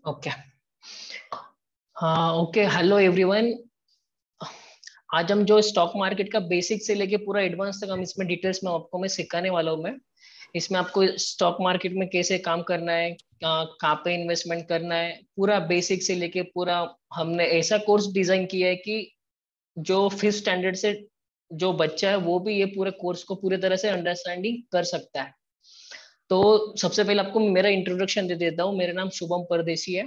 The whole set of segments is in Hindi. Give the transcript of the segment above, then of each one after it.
ओके। हाँ, ओके। Hello everyone. आज हम जो स्टॉक मार्केट का बेसिक से लेके पूरा एडवांस तक हम इसमें डिटेल्स में आपको मैं सिखाने वाला हूँ। मैं इसमें आपको स्टॉक मार्केट में कैसे काम करना है, कहाँ पे इन्वेस्टमेंट करना है, पूरा बेसिक से लेके पूरा हमने ऐसा कोर्स डिजाइन किया है कि जो फिफ्थ स्टैंडर्ड से जो बच्चा है वो भी ये पूरे कोर्स को पूरी तरह से अंडरस्टैंडिंग कर सकता है। तो सबसे पहले आपको मेरा इंट्रोडक्शन दे देता हूँ। मेरा नाम शुभम परदेसी है।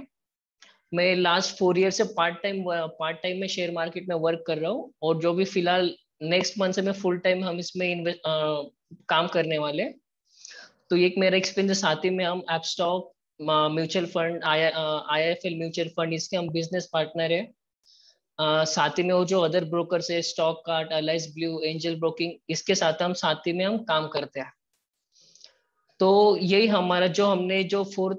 मैं लास्ट 4 ईयर से पार्ट टाइम में शेयर मार्केट में वर्क कर रहा हूँ, और जो भी फिलहाल नेक्स्ट मंथ से मैं फुल टाइम हम इसमें काम करने वाले हैं। तो एक मेरा एक्सपीरियंस, साथ ही में हम app stock, mutual fund, IIFL mutual fund, इसके हम बिजनेस पार्टनर है। साथ ही में वो जो अदर ब्रोकर्स है, stock cart, Alice blue, angel broking, इसके साथ ही में हम काम करते हैं। तो यही हमारा जो हमने जो फोर्थ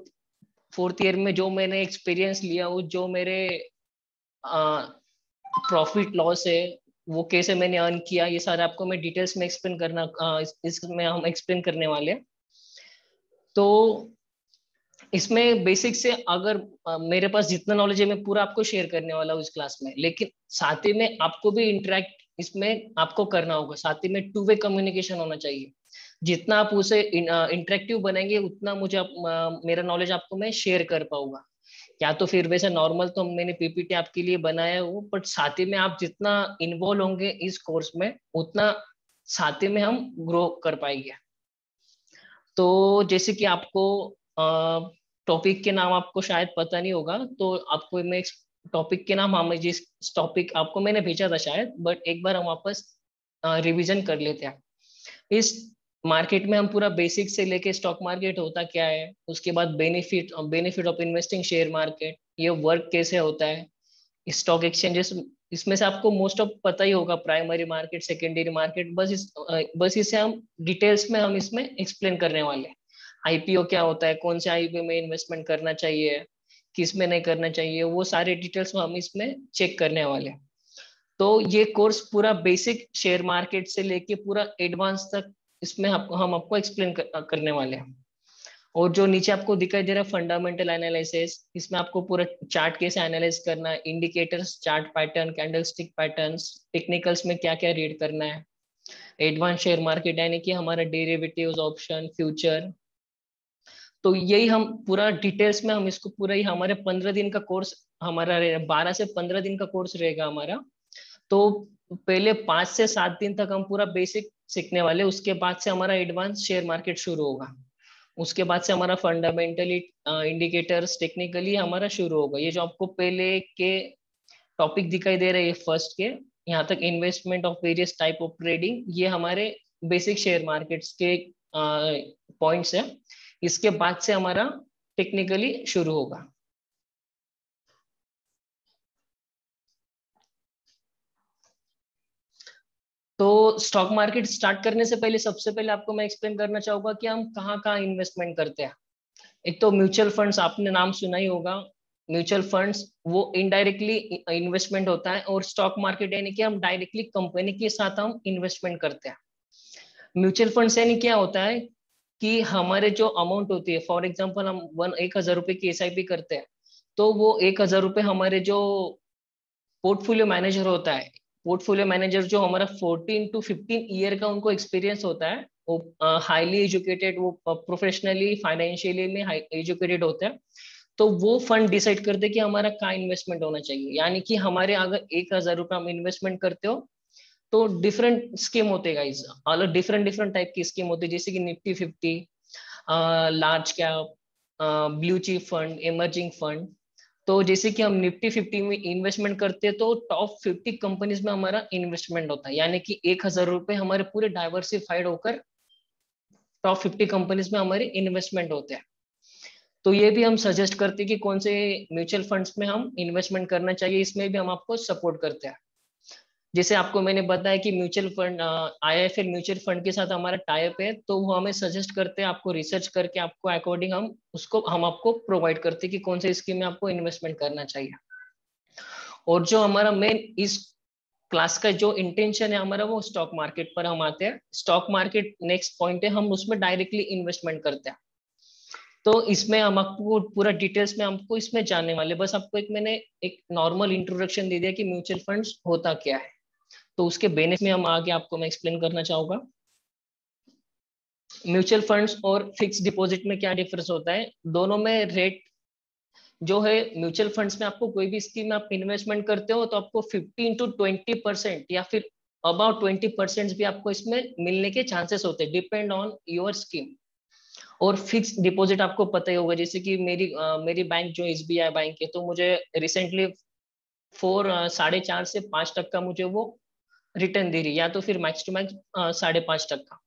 फोर्थ ईयर में जो मैंने एक्सपीरियंस लिया, वो जो मेरे प्रॉफिट लॉस है, वो कैसे मैंने अर्न किया, ये सारा आपको मैं डिटेल्स में एक्सप्लेन करना, इसमें हम एक्सप्लेन करने वाले हैं। तो इसमें बेसिक से अगर मेरे पास जितना नॉलेज है मैं पूरा आपको शेयर करने वाला हूँ इस क्लास में, लेकिन साथ ही में आपको भी इंटरेक्ट इसमें आपको करना होगा। साथ ही में टू वे कम्युनिकेशन होना चाहिए। जितना आप उसे इंटरेक्टिव बनाएंगे उतना मुझे मेरा नॉलेज आपको मैं शेयर कर पाऊंगा। या तो फिर वैसे नॉर्मल तो मैंने पीपीटी आपके लिए बनाया हो, बट साथ ही में आप जितना इन्वॉल्व होंगे इस कोर्स में उतना साथ ही में हम ग्रो कर पाएंगे। तो जैसे कि आपको टॉपिक के नाम आपको शायद पता नहीं होगा, तो आपको मैं टॉपिक के नाम, हम जिस टॉपिक आपको मैंने भेजा था शायद, बट एक बार हम वापस रिवीजन कर लेते हैं। इस मार्केट में हम पूरा बेसिक से लेके स्टॉक मार्केट होता क्या है, उसके बाद benefit benefit of investing share market, ये वर्क कैसे होता है, स्टॉक एक्सचेंजेस, इसमें से आपको मोस्ट ऑफ पता ही होगा, प्राइमरी मार्केट, सेकेंडरी मार्केट, बस इसे हम डिटेल्स में हम इसमें एक्सप्लेन करने वाले हैं। आईपीओ क्या होता है, कौन से आईपीओ में इन्वेस्टमेंट करना चाहिए, किस में नहीं करना चाहिए, वो सारे डिटेल्स हम इसमें चेक करने वाले हैं। तो ये कोर्स पूरा बेसिक शेयर मार्केट से लेके पूरा एडवांस तक इसमें हम आपको एक्सप्लेन करने वाले हैं। और जो नीचे आपको दिखाई दे रहा है फंडामेंटल एनालिसिस, इसमें आपको पूरा चार्ट कैसे एनालाइज करना है, indicators, chart pattern, candlestick patterns, technicals में क्या क्या रीड करना है, एडवांस शेयर मार्केट यानी कि हमारा डेरिवेटिव्स, ऑप्शन, फ्यूचर। तो यही हम पूरा डिटेल्स में हम इसको पूरा ही हमारे 15 दिन का कोर्स हमारा रहेगा, 12 से 15 दिन का कोर्स रहेगा हमारा। तो पहले 5 से 7 दिन तक हम पूरा बेसिक सीखने वाले, उसके बाद से हमारा एडवांस शेयर मार्केट शुरू होगा। उसके बाद से हमारा फंडामेंटली, इंडिकेटर्स, टेक्निकली हमारा शुरू होगा। ये जो आपको पहले के टॉपिक दिखाई दे रहे हैं फर्स्ट के, यहाँ तक investment of various type of trading, ये हमारे बेसिक शेयर मार्केट्स के पॉइंट्स है। इसके बाद से हमारा टेक्निकली शुरू होगा। तो स्टॉक मार्केट स्टार्ट करने से पहले सबसे पहले आपको मैं एक्सप्लेन करना चाहूंगा कि हम कहाँ कहाँ इन्वेस्टमेंट करते हैं। एक तो म्यूचुअल फंड्स, आपने नाम सुना ही होगा। म्यूचुअल फंड्स वो इनडायरेक्टली इन्वेस्टमेंट होता है, और स्टॉक मार्केट यानी कि हम डायरेक्टली कंपनी के साथ हम इन्वेस्टमेंट करते हैं। म्यूचुअल फंड्स यानी क्या होता है कि हमारे जो अमाउंट होती है, फॉर एग्जांपल हम 1,000 रुपए की एसआईपी करते हैं, तो वो 1,000 रुपए हमारे जो पोर्टफोलियो मैनेजर होता है, पोर्टफोलियो मैनेजर जो हमारा 14 to 15 ईयर का उनको एक्सपीरियंस होता है, वो हाईली एजुकेटेड, वो प्रोफेशनली फाइनेंशियली में हाई एजुकेटेड होते हैं। तो वो फंड डिसाइड करते हैं कि हमारा कहाँ इन्वेस्टमेंट होना चाहिए। यानी कि हमारे अगर 1,000 रुपये हम इन्वेस्टमेंट करते हो, तो डिफरेंट स्कीम होते गाइस, अलग डिफरेंट डिफरेंट टाइप की स्कीम होती है, जैसे कि Nifty 50, large cap, blue chip fund, emerging fund. तो जैसे कि हम निफ्टी 50 में इन्वेस्टमेंट करते हैं, तो टॉप 50 कंपनीज में हमारा इन्वेस्टमेंट होता है, यानी कि 1,000 रुपए हमारे पूरे डाइवर्सिफाइड होकर टॉप 50 कंपनीज में हमारे इन्वेस्टमेंट होते हैं। तो ये भी हम सजेस्ट करते हैं कि कौन से म्यूचुअल फंड्स में हम इन्वेस्टमेंट करना चाहिए, इसमें भी हम आपको सपोर्ट करते हैं। जैसे आपको मैंने बताया कि mutual fund, IIFL mutual fund के साथ हमारा टाइप है, तो वो हमें सजेस्ट करते हैं, आपको रिसर्च करके आपको अकॉर्डिंग हम आपको प्रोवाइड करते हैं कि कौन से स्कीम में आपको इन्वेस्टमेंट करना चाहिए। और जो हमारा मेन इस क्लास का जो इंटेंशन है हमारा, वो स्टॉक मार्केट पर हम आते हैं। स्टॉक मार्केट नेक्स्ट पॉइंट है, हम उसमें डायरेक्टली इन्वेस्टमेंट करते हैं। तो इसमें हम आपको पूरा डिटेल्स में हमको इसमें जानने वाले, बस आपको एक मैंने एक नॉर्मल इंट्रोडक्शन दे दिया कि म्यूचुअल फंड्स होता क्या है। तो उसके बेनिफिट में हम आगे आपको मैं एक्सप्लेन करना चाहूंगा। म्यूचुअल फंड्स और फिक्स डिपॉजिट में क्या डिफरेंस होता है, दोनों में रेट जो है, म्यूचुअल फंड्स में आपको कोई भी स्कीम में आप इन्वेस्टमेंट करते हो तो आपको 15 to 20% या फिर अबाउट 20% भी आपको इसमें मिलने के चांसेस होते हैं, डिपेंड ऑन योर स्कीम। और फिक्स डिपॉजिट आपको पता ही होगा, जैसे कि मेरी बैंक जो SBI बैंक है, तो मुझे रिसेंटली 4.5 से 5% मुझे वो रिटर्न दे रही है, या तो फिर मैक्स टू मैक्स 5.5%।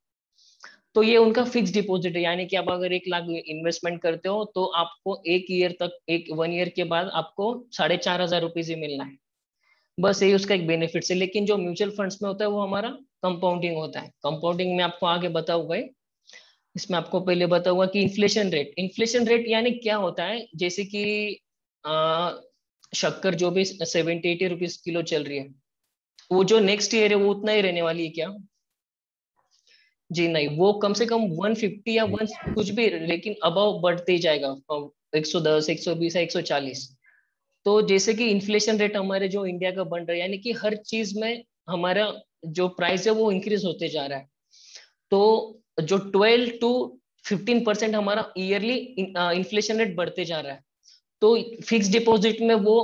तो ये उनका फिक्स डिपॉजिट है, यानी कि आप अगर 1 लाख इन्वेस्टमेंट करते हो तो आपको 1 ईयर तक, 1 ईयर के बाद आपको 4,500 रुपीज ही मिलना है। बस यही उसका एक बेनिफिट है। लेकिन जो म्यूचुअल फंड्स में होता है वो हमारा कंपाउंडिंग होता है। कंपाउंडिंग में आपको आगे बताऊंगा। इसमें आपको पहले बताऊंगा कि इन्फ्लेशन रेट यानी क्या होता है। जैसे कि शक्कर जो भी 70-80 रुपीज किलो चल रही है, वो जो नेक्स्ट ईयर है वो उतना ही रहने वाली है क्या? जी नहीं, वो कम से कम 150 या 1 कुछ भी, लेकिन अबव बढ़ते ही जाएगा, 110, 120 या 140। तो जैसे कि इन्फ्लेशन रेट हमारे जो इंडिया का बन रहा है, यानी कि हर चीज में हमारा जो प्राइस है वो इंक्रीज होते जा रहा है। तो जो 12 to 15% हमारा ईयरली इन्फ्लेशन रेट बढ़ते जा रहा है। तो फिक्स डिपॉजिट में वो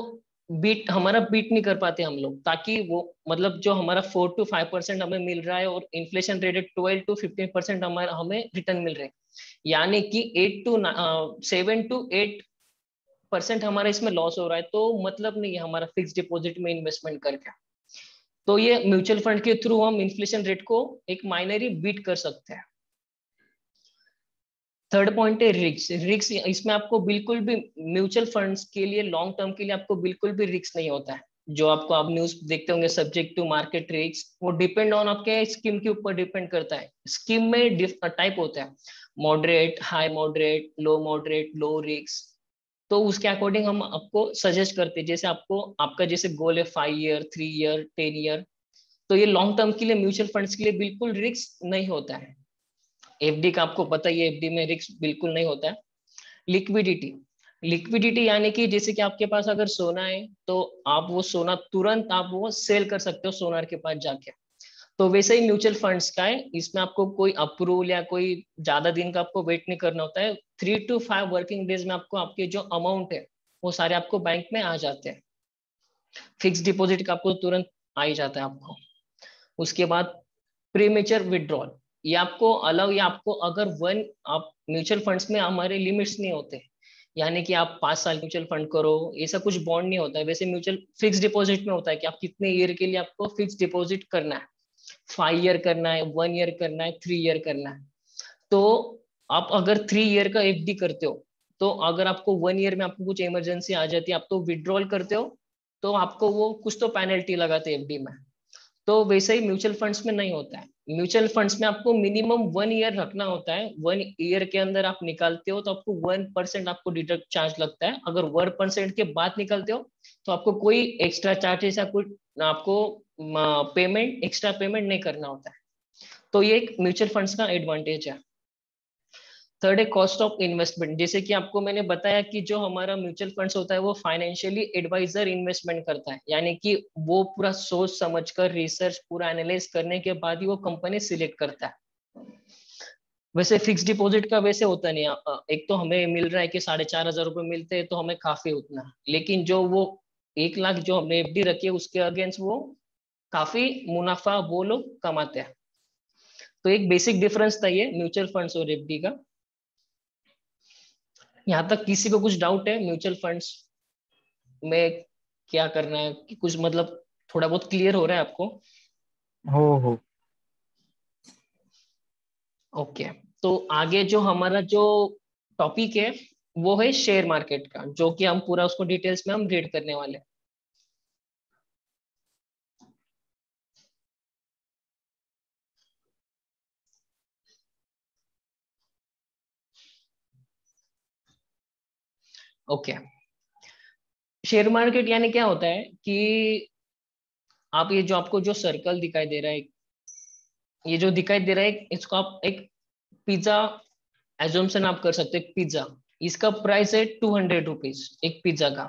बीट नहीं कर पाते हम लोग, ताकि वो मतलब जो हमारा 4 to 5% हमें मिल रहा है और इन्फ्लेशन रेट 12 to 15% हमारा हमें रिटर्न मिल रहे हैं, यानी कि 7 to 8% हमारा इसमें लॉस हो रहा है। तो मतलब नहीं है हमारा फिक्स डिपॉजिट में इन्वेस्टमेंट करके। तो ये म्यूचुअल फंड के थ्रू हम इन्फ्लेशन रेट को एक माइनरी बीट कर सकते हैं। थर्ड पॉइंट है रिक्स। रिक्स इसमें आपको बिल्कुल भी, म्यूचुअल फंड्स के लिए लॉन्ग टर्म के लिए आपको बिल्कुल भी रिक्स नहीं होता है। जो आपको आप न्यूज देखते होंगे, सब्जेक्ट टू मार्केट रिस्क, वो डिपेंड ऑन आपके स्कीम के ऊपर डिपेंड करता है। स्कीम में टाइप होता है, मॉडरेट, हाई मॉडरेट, लो मॉडरेट, लो रिस्क। तो उसके अकॉर्डिंग हम आपको सजेस्ट करते हैं। जैसे आपको आपका जैसे गोल है 5 ईयर, 3 ईयर, 10 ईयर, तो ये लॉन्ग टर्म के लिए म्यूचुअल फंड्स के लिए बिल्कुल रिस्क नहीं होता है। FD का आपको पता ही है, FD में रिस्क बिल्कुल नहीं होता है। लिक्विडिटी, लिक्विडिटी यानी कि जैसे कि आपके पास अगर सोना है तो आप वो सोना तुरंत आप वो सेल कर सकते हो सोनार के पास जाके। तो वैसे ही म्यूचुअल फंड्स का है, इसमें आपको कोई अप्रूवल या कोई ज्यादा दिन का आपको वेट नहीं करना होता है। 3 to 5 वर्किंग डेज में आपको आपके जो अमाउंट है वो सारे आपको बैंक में आ जाते हैं। फिक्स डिपॉजिट का आपको तुरंत आ ही जाता है आपको। उसके बाद प्रीमेचर विड्रॉल, ये आपको अलाउ, या आपको अगर आप म्यूचुअल फंड्स में हमारे लिमिट्स नहीं होते, यानी कि आप 5 साल म्यूचुअल फंड करो, ऐसा कुछ बॉन्ड नहीं होता है। वैसे म्यूचुअल फिक्स डिपॉजिट में होता है कि आप कितने ईयर के लिए आपको फिक्स डिपॉजिट करना है, 5 ईयर करना है, 1 ईयर करना है, 3 ईयर करना है। तो आप अगर 3 ईयर का FD करते हो, तो अगर आपको 1 ईयर में आपको कुछ इमरजेंसी आ जाती है, आप तो विड्रॉल करते हो, तो आपको वो कुछ तो पेनल्टी लगाते हैं FD में। तो वैसे ही म्यूचुअल फंड्स में नहीं होता है। म्यूचुअल फंड्स में आपको मिनिमम 1 ईयर रखना होता है। 1 ईयर के अंदर आप निकालते हो तो आपको 1% आपको डिडक्ट चार्ज लगता है। अगर 1% के बाद निकलते हो तो आपको कोई एक्स्ट्रा चार्जेस या कुछ आपको पेमेंट, एक्स्ट्रा पेमेंट नहीं करना होता है। तो ये एक म्यूचुअल फंड्स का एडवांटेज है। थर्ड है कॉस्ट ऑफ इन्वेस्टमेंट। जैसे कि आपको मैंने बताया कि जो हमारा म्यूचुअल फंड्स होता है वो फाइनेंशियली एडवाइजर इन्वेस्टमेंट करता है, यानी कि वो पूरा सोच समझ कर, रिसर्च पूरा एनालाइज करने के बाद ही वो कंपनी सिलेक्ट करता है। वैसे फिक्स डिपॉजिट का वैसे होता नहीं है। एक तो हमें मिल रहा है कि 4,500 रुपये मिलते हैं तो हमें काफी उतना, लेकिन जो वो 1 लाख जो हमने FD रखी है उसके अगेंस्ट वो काफी मुनाफा वो लोग कमाते हैं। तो एक बेसिक डिफरेंस था ये म्यूचुअल फंड्स और FD का। यहाँ तक किसी को कुछ डाउट है म्यूचुअल फंड्स में क्या करना है कि कुछ मतलब थोड़ा बहुत क्लियर हो रहा है आपको? हो। ओके। तो आगे जो हमारा जो टॉपिक है वो है शेयर मार्केट का, जो कि हम पूरा उसको डिटेल्स में हम रीड करने वाले हैं। ओके। शेयर मार्केट यानी क्या होता है कि आप ये जो आपको जो सर्कल दिखाई दे रहा है, ये जो दिखाई दे रहा है, इसको आप एक पिज्जा एजम्पशन आप कर सकते हैं, पिज्जा। इसका प्राइस है 200 रुपीज एक पिज्जा का।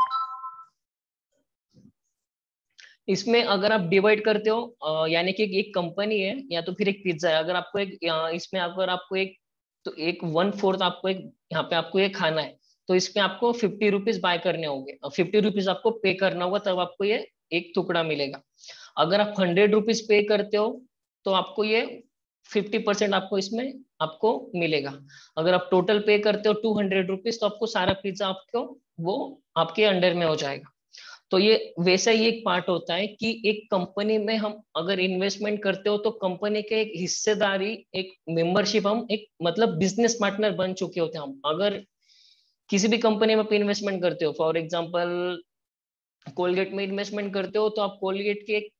इसमें अगर आप डिवाइड करते हो यानी कि एक कंपनी है या तो फिर एक पिज्जा है, अगर आपको एक इसमें अगर आपको एक तो एक 1/4 आपको एक यहाँ पे आपको ये खाना है, तो इसमें आपको 50 रुपीज बाय करने होंगे, 50 रुपीज आपको पे करना होगा, तब आपको ये एक टुकड़ा मिलेगा। अगर आप 100 रुपीज पे करते हो तो आपको ये 50% आपको इसमें आपको मिलेगा। अगर आप टोटल पे करते हो 200 रुपीज, तो आपको सारा पिज्जा आपको वो आपके अंडर में हो जाएगा। तो ये वैसा ही एक पार्ट होता है कि एक कंपनी में हम अगर इन्वेस्टमेंट करते हो तो कंपनी के एक हिस्सेदारी, एक मेंबरशिप, हम एक मतलब बिजनेस पार्टनर बन चुके होते हैं। हम अगर किसी भी कंपनी में आप इन्वेस्टमेंट करते हो, फॉर एग्जांपल कोलगेट में इन्वेस्टमेंट करते हो, तो आप कोलगेट के एक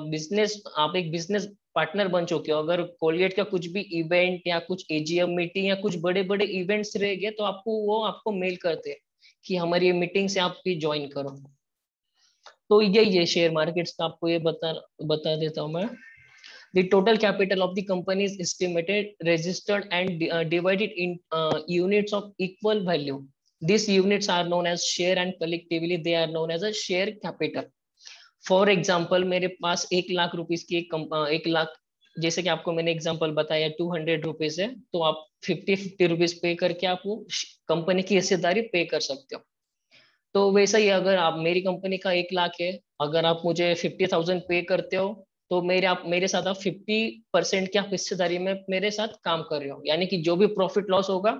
बिजनेस आप एक बिजनेस पार्टनर बन चुके हो। अगर कोलगेट का कुछ भी इवेंट या कुछ एजीएम मीटिंग या कुछ बड़े बड़े इवेंट्स रह गए, तो आपको वो आपको मेल करते हैं कि हमारी ये मीटिंग से आप भी ज्वाइन करो। तो ये शेयर मार्केट्स का आपको ये बता देता हूँ मैं। The total capital of the company is estimated, registered, and divided in units of equal value. These units are known as share, and collectively they are known as a share capital. For example, मेरे पास 1 लाख रुपीस की 1 लाख, जैसे कि आपको मैंने एग्जांपल बताया 200 रुपीज है, तो आप 50-50 रुपीज पे करके आप वो कंपनी की हिस्सेदारी पे कर सकते हो। तो वैसा ही अगर आप मेरी कंपनी का 1 लाख है, अगर आप मुझे 50,000 पे करते हो, तो आप मेरे साथ आप 50% की आप हिस्सेदारी में मेरे साथ काम कर रहे हो, यानी कि जो भी प्रॉफिट लॉस होगा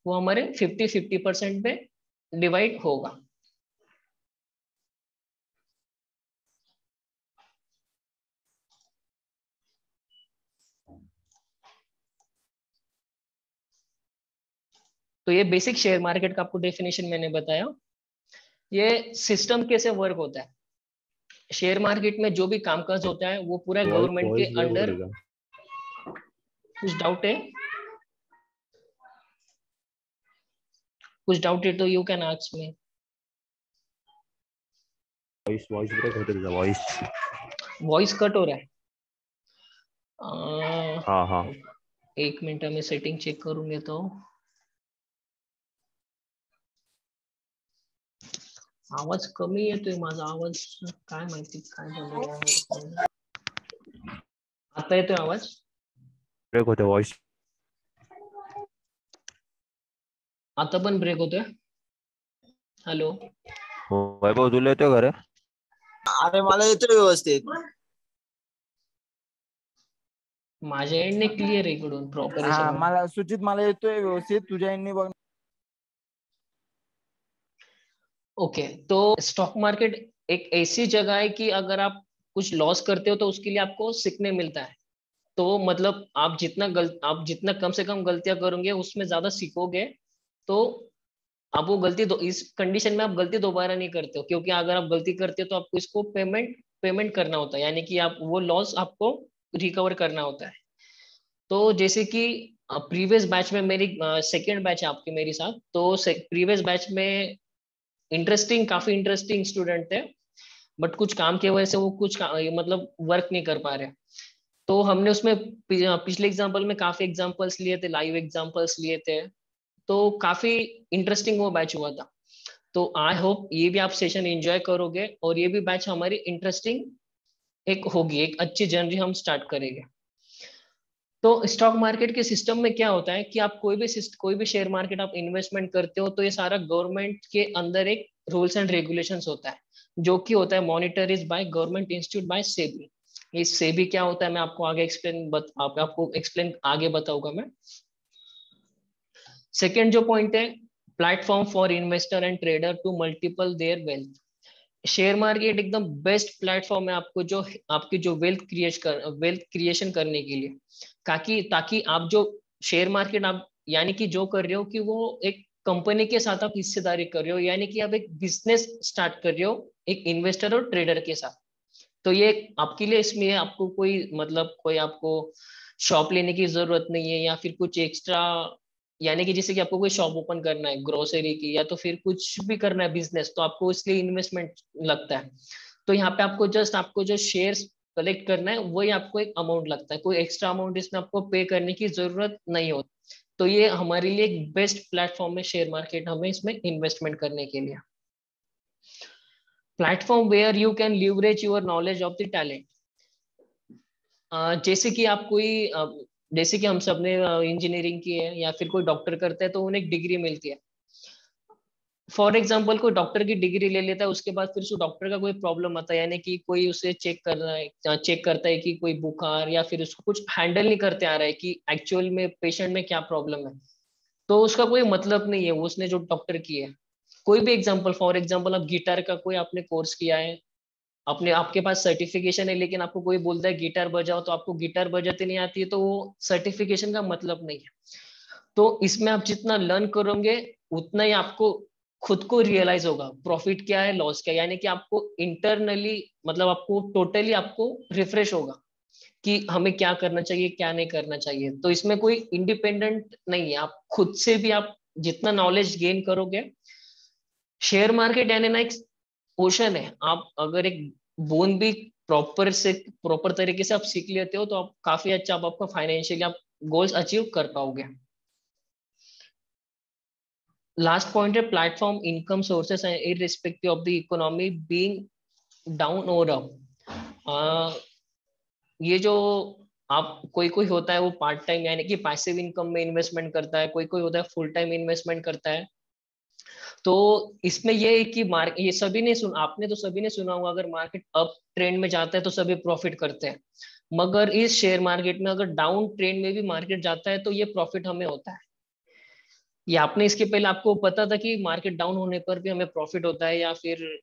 वो हमारे 50-50% पे डिवाइड होगा। तो ये बेसिक शेयर मार्केट का आपको डेफिनेशन मैंने बताया। ये सिस्टम कैसे वर्क होता है, शेयर मार्केट में जो भी कामकाज होता है वो पूरा गवर्नमेंट के वॉइस ब्रेक हो अंडर। रही है। कुछ डाउट है, कुछ डाउट है तो you can ask me. Voice break होते रहता वॉइस। वॉइस कट हो रहा है। हाँ हाँ। 1 मिनट में सेटिंग चेक करूंगे तो आवाज कमी येतोय माझा आवाज, काय माहिती काय झालं। आता येतोय आवाज? ब्रेक होते वॉइस। आता पण ब्रेक होतोय? हॅलो, वैभव तुला येतोय का रे? अरे मला येतोय व्यवस्थित. माझ्या एंडने क्लिअर आहे इकडून प्रॉपर हा सगळं। मला सुचित मला येतोय व्यवस्थित, तुझ्या यांनी बघ. ओके, तो स्टॉक मार्केट एक ऐसी जगह है कि अगर आप कुछ लॉस करते हो तो उसके लिए आपको सीखने मिलता है। तो मतलब आप जितना कम से कम गलतियां करोगे उसमें ज्यादा सीखोगे। तो आप वो इस कंडीशन में आप गलती दोबारा नहीं करते हो, क्योंकि अगर आप गलती करते हो तो आपको इसको पेमेंट करना होता है, यानी कि आप वो लॉस आपको रिकवर करना होता है। तो जैसे कि प्रीवियस बैच में मेरी सेकेंड बैच है आपकी मेरे साथ, तो प्रीवियस बैच में काफी इंटरेस्टिंग स्टूडेंट थे, बट कुछ काम की वजह से वो मतलब वर्क नहीं कर पा रहे। तो हमने उसमें पिछले एग्जाम्पल में काफी एग्जाम्पल्स लिए थे, लाइव एग्जाम्पल्स लिए थे, तो काफी इंटरेस्टिंग वो बैच हुआ था। तो आई होप ये भी आप सेशन एंजॉय करोगे और ये भी बैच हमारी इंटरेस्टिंग एक होगी, एक अच्छी जर्नी हम स्टार्ट करेंगे। तो स्टॉक मार्केट के सिस्टम में क्या होता है कि आप कोई भी शेयर मार्केट आप इन्वेस्टमेंट करते हो, तो ये सारा गवर्नमेंट के अंदर एक रूल्स एंड रेगुलेशंस होता है, जो कि होता है monitored by government institute by SEBI. ये सेबी क्या होता है मैं आपको आगे आपको एक्सप्लेन आगे बताऊंगा मैं। सेकेंड जो पॉइंट है, platform for investor and trader to multiple their wealth. Share market एकदम बेस्ट प्लेटफॉर्म है आपको जो आपकी जो वेल्थ क्रिएशन करने के लिए, ताकि आप जो शेयर मार्केट आप यानी कि जो कर रहे हो कि वो एक कंपनी के साथ आप हिस्सेदारी कर रहे हो, यानी कि आप एक बिजनेस स्टार्ट कर रहे हो एक इन्वेस्टर और ट्रेडर के साथ। तो ये आपके लिए इसमें आपको कोई आपको शॉप लेने की जरूरत नहीं है, या फिर कुछ एक्स्ट्रा, यानी कि जैसे कि आपको कोई शॉप ओपन करना है ग्रोसरी की, या तो फिर कुछ भी करना है बिजनेस, तो आपको इसलिए इन्वेस्टमेंट लगता है। तो यहाँ पे आपको जो शेयर्स कलेक्ट करना है वही आपको एक अमाउंट लगता है, कोई एक्स्ट्रा अमाउंट इसमें आपको पे करने की जरूरत नहीं होती। तो ये हमारे लिए एक बेस्ट प्लेटफॉर्म है शेयर मार्केट, हमें इसमें इन्वेस्टमेंट करने के लिए। Platform where you can leverage your knowledge of the talent. जैसे कि आप कोई जैसे कि हम सब ने इंजीनियरिंग की है या फिर कोई डॉक्टर करता है तो उन्हें एक डिग्री मिलती है। फॉर एग्जाम्पल कोई डॉक्टर की डिग्री ले लेता है, उसके बाद फिर उस डॉक्टर का कोई प्रॉब्लम आता है, यानी कि कोई उसे चेक कर रहा है, चेक करता है कि कोई बुखार या फिर उसको कुछ हैंडल नहीं करते आ रहा है कि एक्चुअल में पेशेंट में क्या प्रॉब्लम है, तो उसका कोई मतलब नहीं है वो उसने जो डॉक्टर की है। कोई भी एग्जाम्पल, फॉर एग्जाम्पल आप गिटार का कोई आपने कोर्स किया है, अपने आपके पास सर्टिफिकेशन है, लेकिन आपको कोई बोलता है गिटार बजाओ तो आपको गिटार बजाते नहीं आती है, तो वो सर्टिफिकेशन का मतलब नहीं है। तो इसमें आप जितना लर्न करोगे उतना ही आपको खुद को रियलाइज होगा प्रॉफिट क्या है, लॉस क्या है, यानी कि आपको इंटरनली मतलब आपको टोटली आपको रिफ्रेश होगा कि हमें क्या करना चाहिए क्या नहीं करना चाहिए। तो इसमें कोई इंडिपेंडेंट नहीं है, आप खुद से भी आप जितना नॉलेज गेन करोगे। शेयर मार्केट यानी ना एक ओशन है, आप अगर एक बूंद भी प्रॉपर तरीके से आप सीख लेते हो तो आप काफी अच्छा आप आपका फाइनेंशियली आप गोल्स अचीव कर पाओगे। लास्ट पॉइंट है platform income sources and irrespective of the economy being down और अप। ये जो आप कोई कोई होता है वो पार्ट टाइम यानी कि पैसिव इनकम में इन्वेस्टमेंट करता है, कोई कोई होता है फुल टाइम इन्वेस्टमेंट करता है। तो इसमें ये है कि ये सभी ने सुन आपने तो सभी ने सुना होगा, अगर मार्केट अप ट्रेंड में जाता है तो सभी प्रॉफिट करते हैं, मगर इस शेयर मार्केट में अगर डाउन ट्रेंड में भी मार्केट जाता है तो ये प्रॉफिट हमें होता है। ये आपने इसके पहले आपको पता था कि मार्केट डाउन होने पर भी हमें प्रॉफिट होता है, या फिर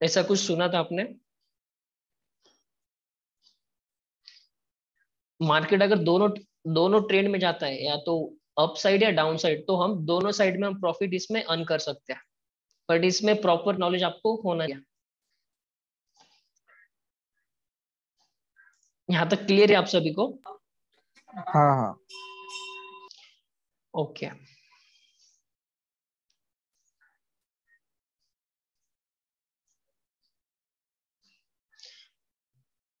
ऐसा कुछ सुना था आपने? मार्केट अगर दोनों दोनों ट्रेंड में जाता है, या तो अप साइड या डाउन साइड, तो हम दोनों साइड में हम प्रॉफिट इसमें अर्न कर सकते हैं, बट इसमें प्रॉपर नॉलेज आपको होना चाहिए। यहाँ तक क्लियर है आप सभी को? हाँ हाँ। ओके।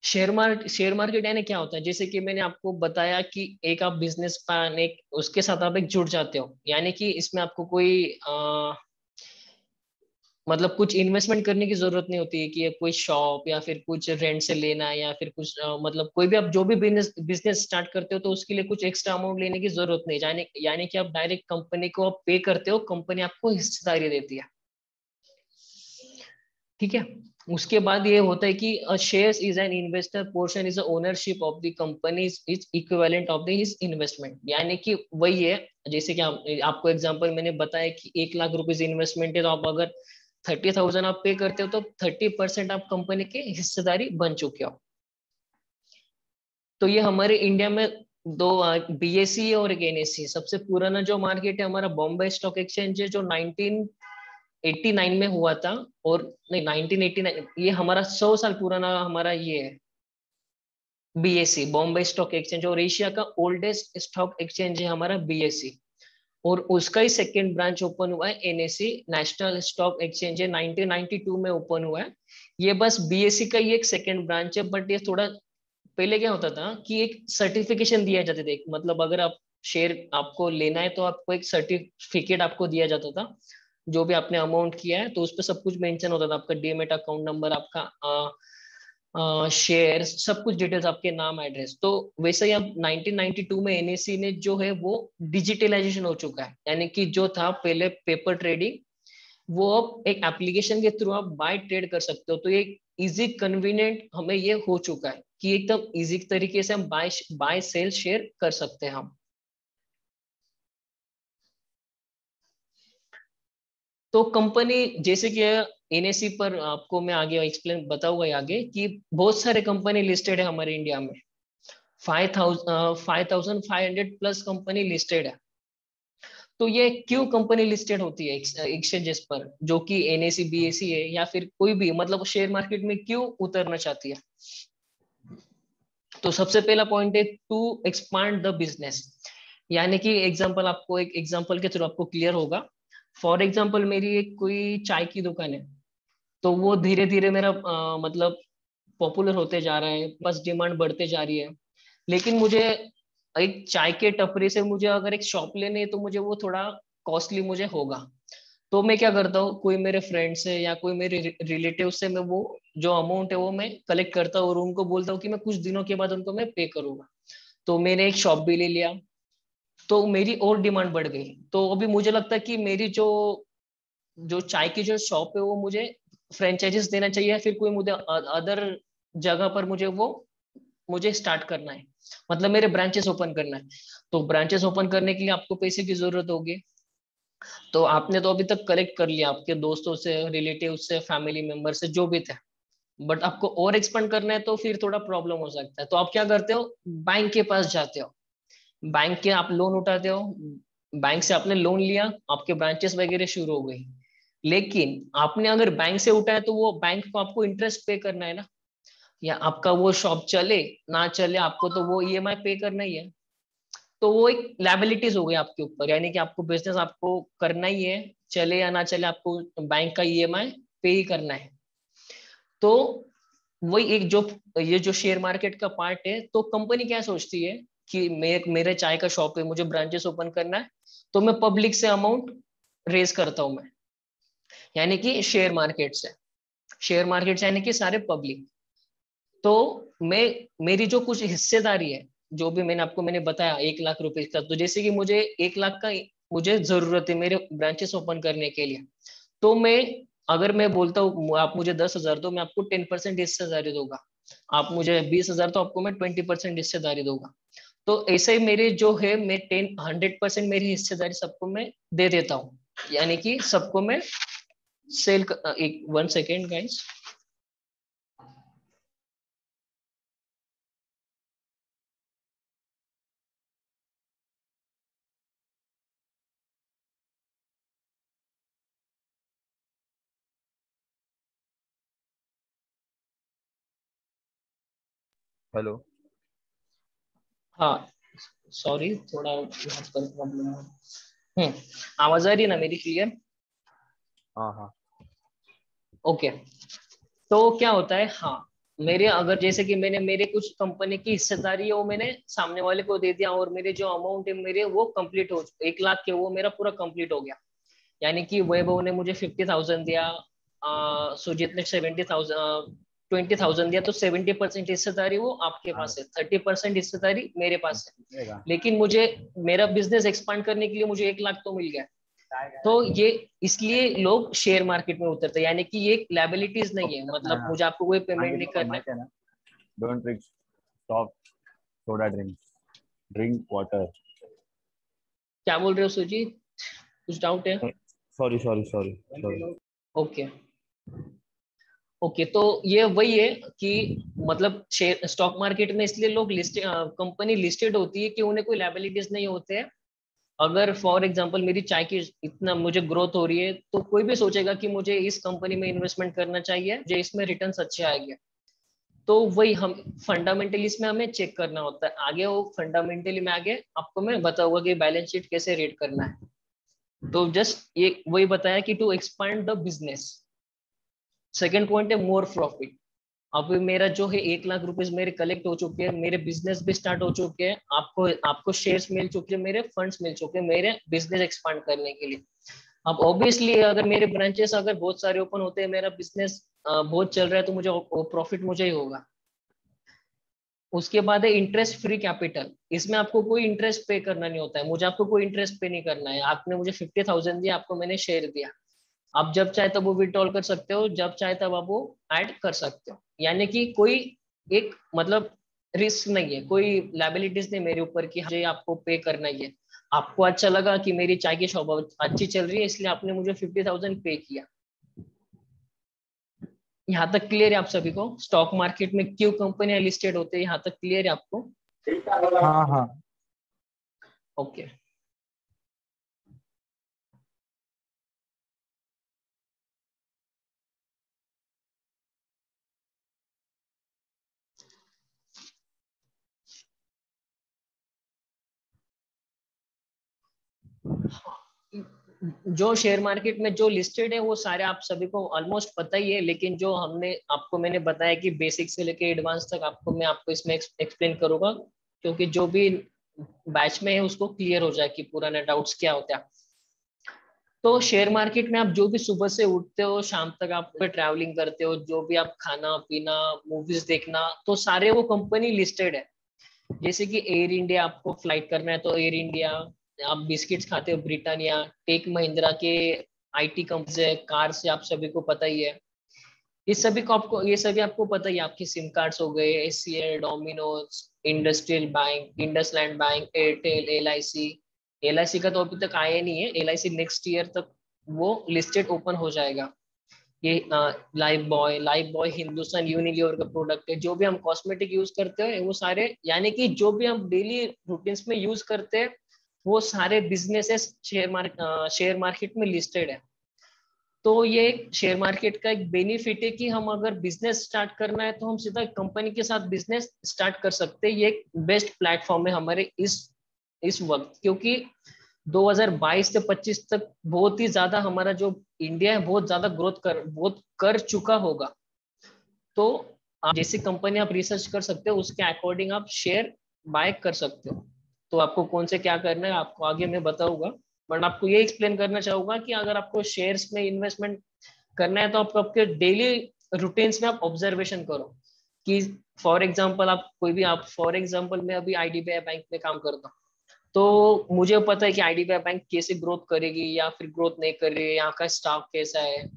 शेयर मार्केट यानी क्या होता है, जैसे कि मैंने आपको बताया कि एक आप बिजनेस प्लान एक उसके साथ आप एक जुड़ जाते हो, यानी कि इसमें आपको कोई मतलब कुछ इन्वेस्टमेंट करने की जरूरत नहीं होती है कि ये कोई शॉप या फिर कुछ रेंट से लेना है, या फिर कुछ मतलब कोई भी आप जो भी बिजनेस बिजनेस स्टार्ट करते हो तो उसके लिए कुछ एक्स्ट्रा अमाउंट लेने की जरूरत नहीं, यानी कि आप डायरेक्ट कंपनी को आप पे करते हो, कंपनी आपको हिस्सेदारी देती है। ठीक है। उसके बाद ये होता है कि shares is an investor portion is ownership of the company is equivalent of the his investment, यानी कि वही है जैसे कि आपको एग्जांपल मैंने बताया कि 1 लाख रुपीज इन्वेस्टमेंट है, तो आप अगर 30,000 आप पे करते हो तो 30% आप कंपनी के हिस्सेदारी बन चुके हो। तो ये हमारे इंडिया में दो बीएसई और एक एनएसई, सबसे पुराना जो मार्केट है हमारा बॉम्बे स्टॉक एक्सचेंज है जो 1989 में हुआ था, और नहीं 1989 ये हमारा 100 साल पुराना हमारा ये है बीएसई बॉम्बे स्टॉक एक्सचेंज, और एशिया का ओल्डेस्ट स्टॉक एक्सचेंज है हमारा बीएसई, और उसका ही सेकंड ब्रांच ओपन हुआ है एनएसई नेशनल स्टॉक एक्सचेंज है 1992 में ओपन हुआ है। ये बस बीएसई का ही एक सेकंड ब्रांच है, बट ये थोड़ा पहले क्या होता था कि एक सर्टिफिकेशन दिया जाते थे, मतलब अगर आप शेयर आपको लेना है तो आपको एक सर्टिफिकेट आपको दिया जाता था, जो भी आपने अमाउंट किया है तो उस पर सब कुछ मेंशन होता था, आपका डीमेट अकाउंट नंबर, आपका शेयर, सब कुछ डिटेल्स, आपके नाम एड्रेस। तो वैसे ही अब 1992 में एनएससी ने जो है वो डिजिटलाइजेशन हो चुका है, यानी कि जो था पहले पेपर ट्रेडिंग वो अब एक एप्लीकेशन के थ्रू आप बाय ट्रेड कर सकते हो। तो ये इजी कन्वीनियंट हमें ये हो चुका है कि एकदम इजी तरीके से हम बाय सेल शेयर कर सकते हैं हम। तो कंपनी जैसे कि एनएससी पर आपको मैं आगे एक्सप्लेन बताऊंगा आगे कि बहुत सारे कंपनी लिस्टेड है हमारे इंडिया में, 5,500 प्लस कंपनी लिस्टेड है। तो ये क्यों कंपनी लिस्टेड होती है एक्सचेंजेस पर, जो कि एनएससी बीएससी है या फिर कोई भी मतलब शेयर मार्केट में क्यों उतरना चाहती है? तो सबसे पहला पॉइंट है टू एक्सपांड द बिजनेस, यानी कि एग्जांपल आपको एक एग्जांपल के थ्रू आपको क्लियर होगा। फॉर एग्जांपल मेरी एक कोई चाय की दुकान है, तो वो धीरे धीरे मेरा मतलब पॉपुलर होते जा रहा है, बस डिमांड बढ़ते जा रही है, लेकिन मुझे एक चाय के टपरी से मुझे अगर एक शॉप लेनी है तो मुझे वो थोड़ा कॉस्टली मुझे होगा। तो मैं क्या करता हूँ, कोई मेरे फ्रेंड से या कोई मेरे रिलेटिव से मैं वो जो अमाउंट है वो मैं कलेक्ट करता हूँ और उनको बोलता हूँ कि मैं कुछ दिनों के बाद उनको मैं पे करूंगा। तो मैंने एक शॉप भी ले लिया, तो मेरी और डिमांड बढ़ गई। तो अभी मुझे लगता है कि मेरी जो जो चाय की जो शॉप है वो मुझे फ्रेंचाइजीज देना चाहिए, फिर कोई मुझे अदर जगह पर मुझे स्टार्ट करना है, मतलब मेरे ब्रांचेस ओपन करना है। तो ब्रांचेस ओपन करने के लिए आपको पैसे की जरूरत होगी। तो आपने तो अभी तक कलेक्ट कर लिया आपके दोस्तों से, रिलेटिव से, फैमिली मेंबर से, जो भी थे। बट आपको और एक्सपेंड करना है तो फिर थोड़ा प्रॉब्लम हो सकता है। तो आप क्या करते हो, बैंक के पास जाते हो, बैंक के आप लोन उठाते हो, बैंक से आपने लोन लिया, आपके ब्रांचेस वगैरह शुरू हो गई। लेकिन आपने अगर बैंक से उठाया तो वो बैंक को आपको इंटरेस्ट पे करना है ना, या आपका वो शॉप चले ना चले आपको तो वो ईएमआई पे करना ही है। तो वो एक लायबिलिटीज हो गई आपके ऊपर, यानी कि आपको बिजनेस आपको करना ही है, चले या ना चले आपको बैंक का ईएमआई पे ही करना है। तो वही एक जो ये जो शेयर मार्केट का पार्ट है, तो कंपनी क्या सोचती है कि मेरे चाय का शॉप है, मुझे ब्रांचेस ओपन करना है, तो मैं पब्लिक से अमाउंट रेज करता हूं मैं, यानी कि शेयर मार्केट से यानी कि सारे पब्लिक। तो मैं मेरी जो कुछ हिस्सेदारी है, जो भी मैंने बताया 1 लाख रुपए का, तो जैसे कि मुझे 1 लाख का मुझे जरूरत है मेरे ब्रांचेस ओपन करने के लिए। तो मैं अगर मैं बोलता हूँ आप मुझे 10,000 दो, मैं आपको 10% हिस्सेदारी दूंगा। आप मुझे 20,000 तो आपको मैं 20% हिस्सेदारी दूंगा। तो ऐसे ही मेरे जो है मैं 100% मेरी हिस्सेदारी सबको मैं दे देता हूँ, यानी कि सबको मैं एक 1 सेकेंड गाइस। हेलो। हाँ, सॉरी, थोड़ा यहाँ पर प्रॉब्लम है। आवाज आ रही है ना मेरी क्लियर? हाँ हाँ। ओके। तो क्या होता है, हाँ, मेरे अगर जैसे कि मैंने मेरे कुछ कंपनी की हिस्सेदारी है वो मैंने सामने वाले को दे दिया, और मेरे जो अमाउंट है मेरे वो कंप्लीट हो 1 लाख के, वो मेरा पूरा कंप्लीट हो गया। यानी कि वैभव ने मुझे 50,000 दिया, सुजीत ने 20,000 दिया, तो 70% हिस्सेदारी वो आपके पास है, 30% हिस्सेदारी मेरे पास है। लेकिन मुझे मेरा बिजनेस एक्सपांड करने के लिए मुझे 1 लाख तो मिल गया। तो ये इसलिए लोग शेयर मार्केट में उतरते हैं, यानी कि ये लायबिलिटीज नहीं है, मतलब मुझे आपको कोई पेमेंट नहीं करना है। Don't drink stop soda drink, drink water. क्या बोल रहे हो सुजीत, कुछ डाउट है? Sorry sorry sorry sorry. Okay. Okay, तो ये वही है कि मतलब शेयर स्टॉक मार्केट में इसलिए लोग लिस्टेड कंपनी लिस्टेड होती है कि उन्हें कोई लायबिलिटीज नहीं होते हैं। अगर फॉर एग्जांपल मेरी चाय की इतना मुझे ग्रोथ हो रही है, तो कोई भी सोचेगा कि मुझे इस कंपनी में इन्वेस्टमेंट करना चाहिए, मुझे इसमें रिटर्न्स अच्छे आएंगे। तो वही हम फंडामेंटली इसमें हमें चेक करना होता है। आगे वो फंडामेंटली में आगे आपको मैं बताऊंगा कि बैलेंस शीट कैसे रीड करना है। तो जस्ट ये वही बताया कि to expand the business. Second point है मोर प्रॉफिट। अब मेरा जो है 1 लाख रुपए मेरे कलेक्ट हो चुके हैं, मेरे बिजनेस भी स्टार्ट हो चुके हैं, आपको आपको शेयर्स मिल चुके हैं, मेरे फंड्स मिल चुके हैं मेरे बिजनेस एक्सपांड करने के लिए। अब ऑब्वियसली अगर मेरे ब्रांचेस अगर बहुत सारे ओपन होते हैं, मेरा बिजनेस बहुत चल रहा है, तो मुझे प्रॉफिट मुझे ही होगा। उसके बाद है इंटरेस्ट फ्री कैपिटल। इसमें आपको कोई इंटरेस्ट पे करना नहीं होता है, मुझे आपको कोई इंटरेस्ट पे नहीं करना है। आपने मुझे 50,000 दिया, आपको मैंने शेयर दिया, आप जब चाहे तब वो विड्रॉल कर सकते हो, जब चाहे तब आप वो ऐड कर सकते हो। यानी कि कोई एक मतलब रिस्क नहीं है, कोई लाइबिलिटीज नहीं मेरे ऊपर कि मुझे आपको पे करना ही है। आपको अच्छा लगा कि मेरी चाय की शॉप अच्छी चल रही है, इसलिए आपने मुझे 50,000 पे किया। यहाँ तक क्लियर है आप सभी को? स्टॉक मार्केट में क्यों कंपनियां लिस्टेड होते हैं, यहाँ तक क्लियर है आपको? हाँ हाँ। ओके। जो शेयर मार्केट में जो लिस्टेड है वो सारे आप सभी को ऑलमोस्ट पता ही है, लेकिन जो मैंने बताया कि बेसिक से लेके एडवांस तक आपको मैं आपको इसमें एक्सप्लेन करूंगा, क्योंकि जो भी बैच में है उसको क्लियर हो जाए कि पुराने डाउट्स क्या होते हैं। तो शेयर मार्केट में आप जो भी सुबह से उठते हो शाम तक आप ट्रैवलिंग करते हो, जो भी आप खाना पीना मूवीज देखना, तो सारे वो कंपनी लिस्टेड है। जैसे कि एयर इंडिया, आपको फ्लाइट करना है तो एयर इंडिया, आप बिस्किट्स खाते हो ब्रिटानिया, टेक महिंद्रा के आईटी कंपनी है, कार से आप सभी को पता ही है। ये सभी आपको पता ही है। आपके सिम कार्ड्स हो गए, HCL, Domino's, industrial bank, IndusInd bank, Airtel, LIC. LIC का तो अभी तक आया नहीं है, एलआईसी नेक्स्ट ईयर तक वो लिस्टेड ओपन हो जाएगा। ये लाइफ बॉय हिंदुस्तान यूनिलीवर का प्रोडक्ट है। जो भी हम कॉस्मेटिक यूज करते हैं वो सारे, यानी कि जो भी हम डेली रूटीन्स में यूज करते हैं वो सारे बिजनेसेस शेयर मार्केट में लिस्टेड है। तो ये एक शेयर मार्केट का एक बेनिफिट है कि हम अगर बिजनेस स्टार्ट करना है तो हम सीधा कंपनी के साथ बिजनेस स्टार्ट कर सकते हैं। ये एक बेस्ट प्लेटफॉर्म है हमारे इस वक्त, क्योंकि 2022 से 25 तक बहुत ही ज्यादा हमारा जो इंडिया है बहुत ज्यादा बहुत कर चुका होगा। तो आप जैसी कंपनी आप रिसर्च कर सकते हो उसके अकॉर्डिंग आप शेयर बाय कर सकते हो। तो आपको कौन से क्या करना है आपको आगे मैं बताऊंगा, बट आपको ये एक्सप्लेन करना चाहूंगा कि अगर आपको शेयर्स में इन्वेस्टमेंट करना है तो आपको आपके डेली रूटीन्स में आप ऑब्जर्वेशन करो कि फॉर एग्जाम्पल मैं अभी आईडीबीआई बैंक में काम करता हूँ, तो मुझे पता है कि आईडीबीआई बैंक कैसे ग्रोथ करेगी या फिर ग्रोथ नहीं कर रही है, यहाँ का स्टाफ कैसा है,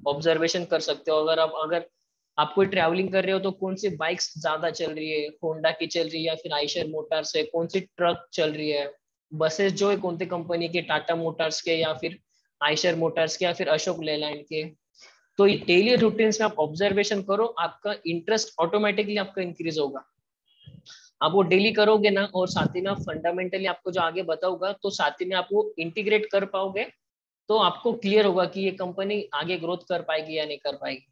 ऑब्जर्वेशन कर सकते हो। अगर आप कोई ट्रैवलिंग कर रहे हो तो कौन सी बाइक्स ज्यादा चल रही है, होंडा की चल रही है या फिर आइशर मोटर्स है, कौन सी ट्रक चल रही है, बसेस जो है कौन सी कंपनी के, टाटा मोटर्स के या फिर आइशर मोटर्स के या फिर अशोक लेलैंड के। तो डेली रूटीन्स में आप ऑब्जर्वेशन करो, आपका इंटरेस्ट ऑटोमेटिकली आपका इंक्रीज होगा। आप वो डेली करोगे ना, और साथ ही में आप फंडामेंटली आपको जो आगे बताऊंगा तो साथ ही में आप वो इंटीग्रेट कर पाओगे, तो आपको क्लियर होगा कि ये कंपनी आगे ग्रोथ कर पाएगी या नहीं कर पाएगी।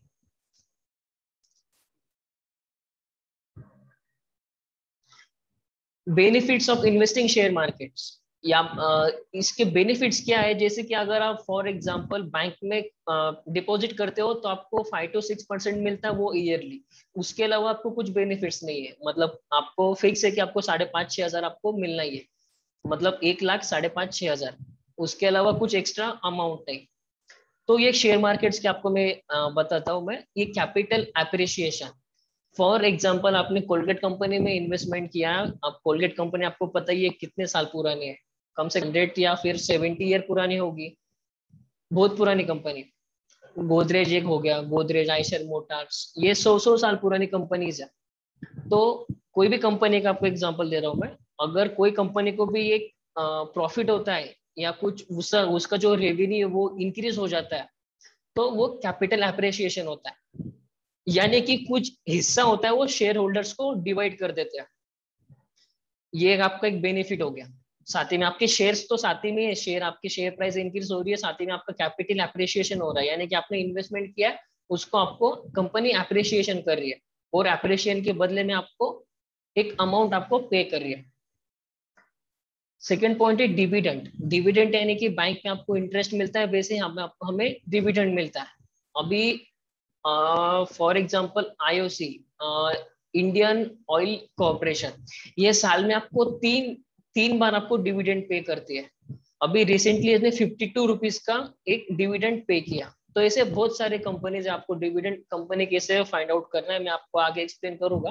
Benefits of investing share markets, या इसके बेनिफिट्स क्या है, जैसे कि अगर आप फॉर एग्जांपल बैंक में डिपॉजिट करते हो तो आपको 5 to 6% मिलता है वो ईयरली। उसके अलावा आपको कुछ बेनिफिट्स नहीं है, मतलब आपको फिक्स है कि आपको 5,500-6,000 आपको मिलना ही है, मतलब 1 लाख 5,500-6,000। उसके अलावा कुछ एक्स्ट्रा अमाउंट नहीं। तो ये शेयर मार्केट्स के आपको मैं बताता हूँ मैं, ये कैपिटल एप्रिसिएशन। फॉर एग्जाम्पल आपने कोलगेट कंपनी में इन्वेस्टमेंट किया, अब कोलगेट कंपनी आपको पता ही है कितने साल पुरानी है, कम से कम 100 या फिर 70 ईयर पुरानी होगी, बहुत पुरानी कंपनी। गोदरेज एक हो गया, गोदरेज, आइशर मोटर्स, ये 100 साल पुरानी कंपनीज है। तो कोई भी कंपनी का आपको एग्जांपल दे रहा हूं मैं, अगर कोई कंपनी को भी एक प्रॉफिट होता है या कुछ उसका जो रेवेन्यू है वो इंक्रीज हो जाता है, तो वो कैपिटल एप्रिसिएशन होता है, यानी कि कुछ हिस्सा होता है वो शेयर होल्डर्स को डिवाइड कर देते हैं। ये आपका एक बेनिफिट हो गया। साथ ही में आपके शेयर्स तो साथ ही में है, आपकी शेयर प्राइस इंक्रीज हो रही है, साथ ही में आपका कैपिटल एप्रिसिएशन हो रहा है, यानी कि आपने इन्वेस्टमेंट किया है उसको आपको कंपनी एप्रिसिएशन कर रही है, और एप्रिसिएशन के बदले में आपको एक अमाउंट आपको पे कर रही है। सेकेंड पॉइंट है डिविडेंड। डिविडेंड यानी कि बैंक में आपको इंटरेस्ट मिलता है, वैसे हमें डिविडेंड मिलता है। अभी for example IOC, Indian oil corporation, ये साल में आपको तीन बार आपको डिविडेंड पे करती है। अभी रिसेंटली इसने 52 रुपीज का एक डिविडेंड पे किया। तो ऐसे बहुत सारे कंपनीज है, आपको डिविडेंड कंपनी कैसे फाइंड आउट करना है मैं आपको आगे एक्सप्लेन करूंगा।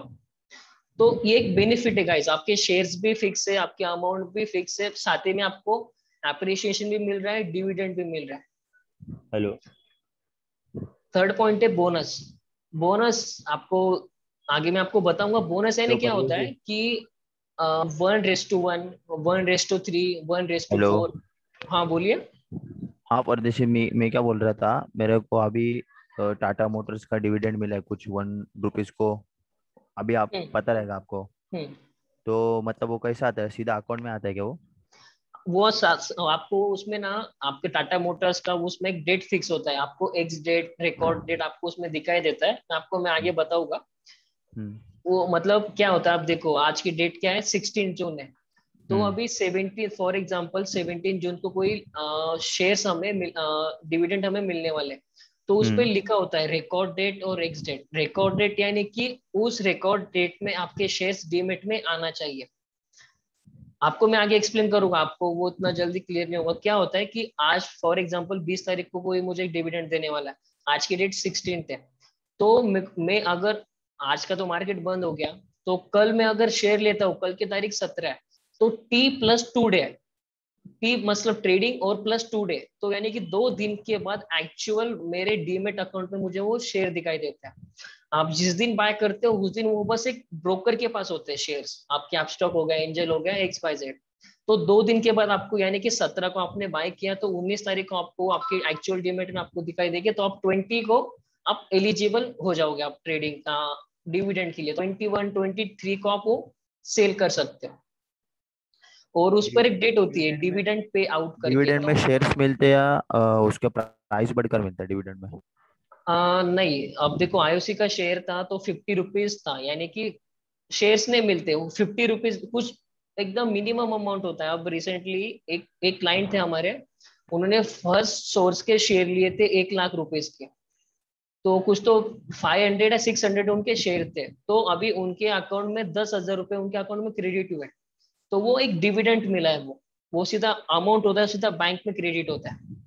तो ये एक बेनिफिट है गाइस, आपके शेयर्स भी फिक्स है, आपके अमाउंट भी फिक्स है, साथ ही में आपको एप्रिसिएशन भी मिल रहा है, डिविडेंड भी मिल रहा है। हेलो। थर्ड पॉइंट है बोनस। बोनस आपको आगे मैं आपको बताऊंगा। बोनस यानी तो क्या परवेश होता जी। है कि 1:1, 1:3, 1:4। हेलो। हाँ बोलिए। हाँ परदेशी, मैं क्या बोल रहा था, मेरे को अभी टाटा मोटर्स का डिविडेंड मिला है कुछ 1 रुपीज को। अभी आप हम्म पता रहेगा आपको। हम्म तो मतलब वो कैसा आता है, सीधा अकाउंट में आता है क्या वो? आपको उसमें ना, आपके टाटा मोटर्स का उसमें एक डेट फिक्स होता है, आपको एक्स डेट, रिकॉर्ड डेट आपको उसमें दिखाई देता है, मैं आगे हम्म। बताऊंगा। हम्म। वो मतलब क्या होता है, आप देखो आज की डेट क्या है, 16 जून है। तो हम्म। अभी 17, फॉर एग्जांपल 17 जून को कोई शेयर्स डिविडेंड हमें मिलने वाले हैं। तो उस पे हम्म। लिखा होता है रिकॉर्ड डेट और एक्स डेट। रिकॉर्ड डेट यानी कि उस रिकॉर्ड डेट में आपके शेयर्स डीमेट में आना चाहिए। आपको मैं आगे एक्सप्लेन करूंगा, आपको वो उतना जल्दी क्लियर नहीं होगा। क्या होता है कि आज फॉर एग्जांपल 20 तारीख को कोई मुझे एक डिविडेंड देने वाला है, आज की डेट 16 है, तो मैं अगर आज का तो मार्केट बंद हो गया, तो कल मैं अगर शेयर लेता हूँ, कल की तारीख 17 है, तो T+2 डे है। टी मतलब ट्रेडिंग और +2 डे, तो यानी कि 2 दिन के बाद एक्चुअल मेरे डीमेट अकाउंट में मुझे वो शेयर दिखाई देता है। आप जिस दिन बाय करते हो उस दिन वो बस एक ब्रोकर के पास होते हैं शेयर्स, आपके अपस्टॉक हो गया, एंजल हो गया, XYZ। तो 2 दिन के बाद आपको, यानी कि 17 को आपने बाय किया, तो 19 तारीख को आपको आपकी एक्चुअल डीमेट में आपको दिखाई देगी, तो आप 20 को आप एलिजिबल हो जाओगे आप ट्रेडिंग डिविडेंड के लिए। 21 23 को आप वो सेल कर सकते हो, और उस पर एक डेट होती है डिविडेंड पे आउट करके। डिविडेंड में तो शेयर्स मिलते या उसके प्राइस बढ़कर मिलता है डिविडेंड में? नहीं, अब देखो आईओसी का शेयर था तो 50 रुपीज था, यानी कि शेयर्स नहीं मिलते, वो 50 रुपीज कुछ एकदम मिनिमम अमाउंट होता है। अब रिसेंटली एक क्लाइंट थे हमारे, उन्होंने फर्स्ट सोर्स के शेयर लिए थे 1 लाख रुपीज के, तो कुछ तो 500 या 600 उनके शेयर थे, तो अभी उनके अकाउंट में 10,000 रुपए उनके अकाउंट में क्रेडिट हुए। तो वो एक डिविडेंड मिला है, वो सीधा अमाउंट होता है, सीधा बैंक में क्रेडिट होता है।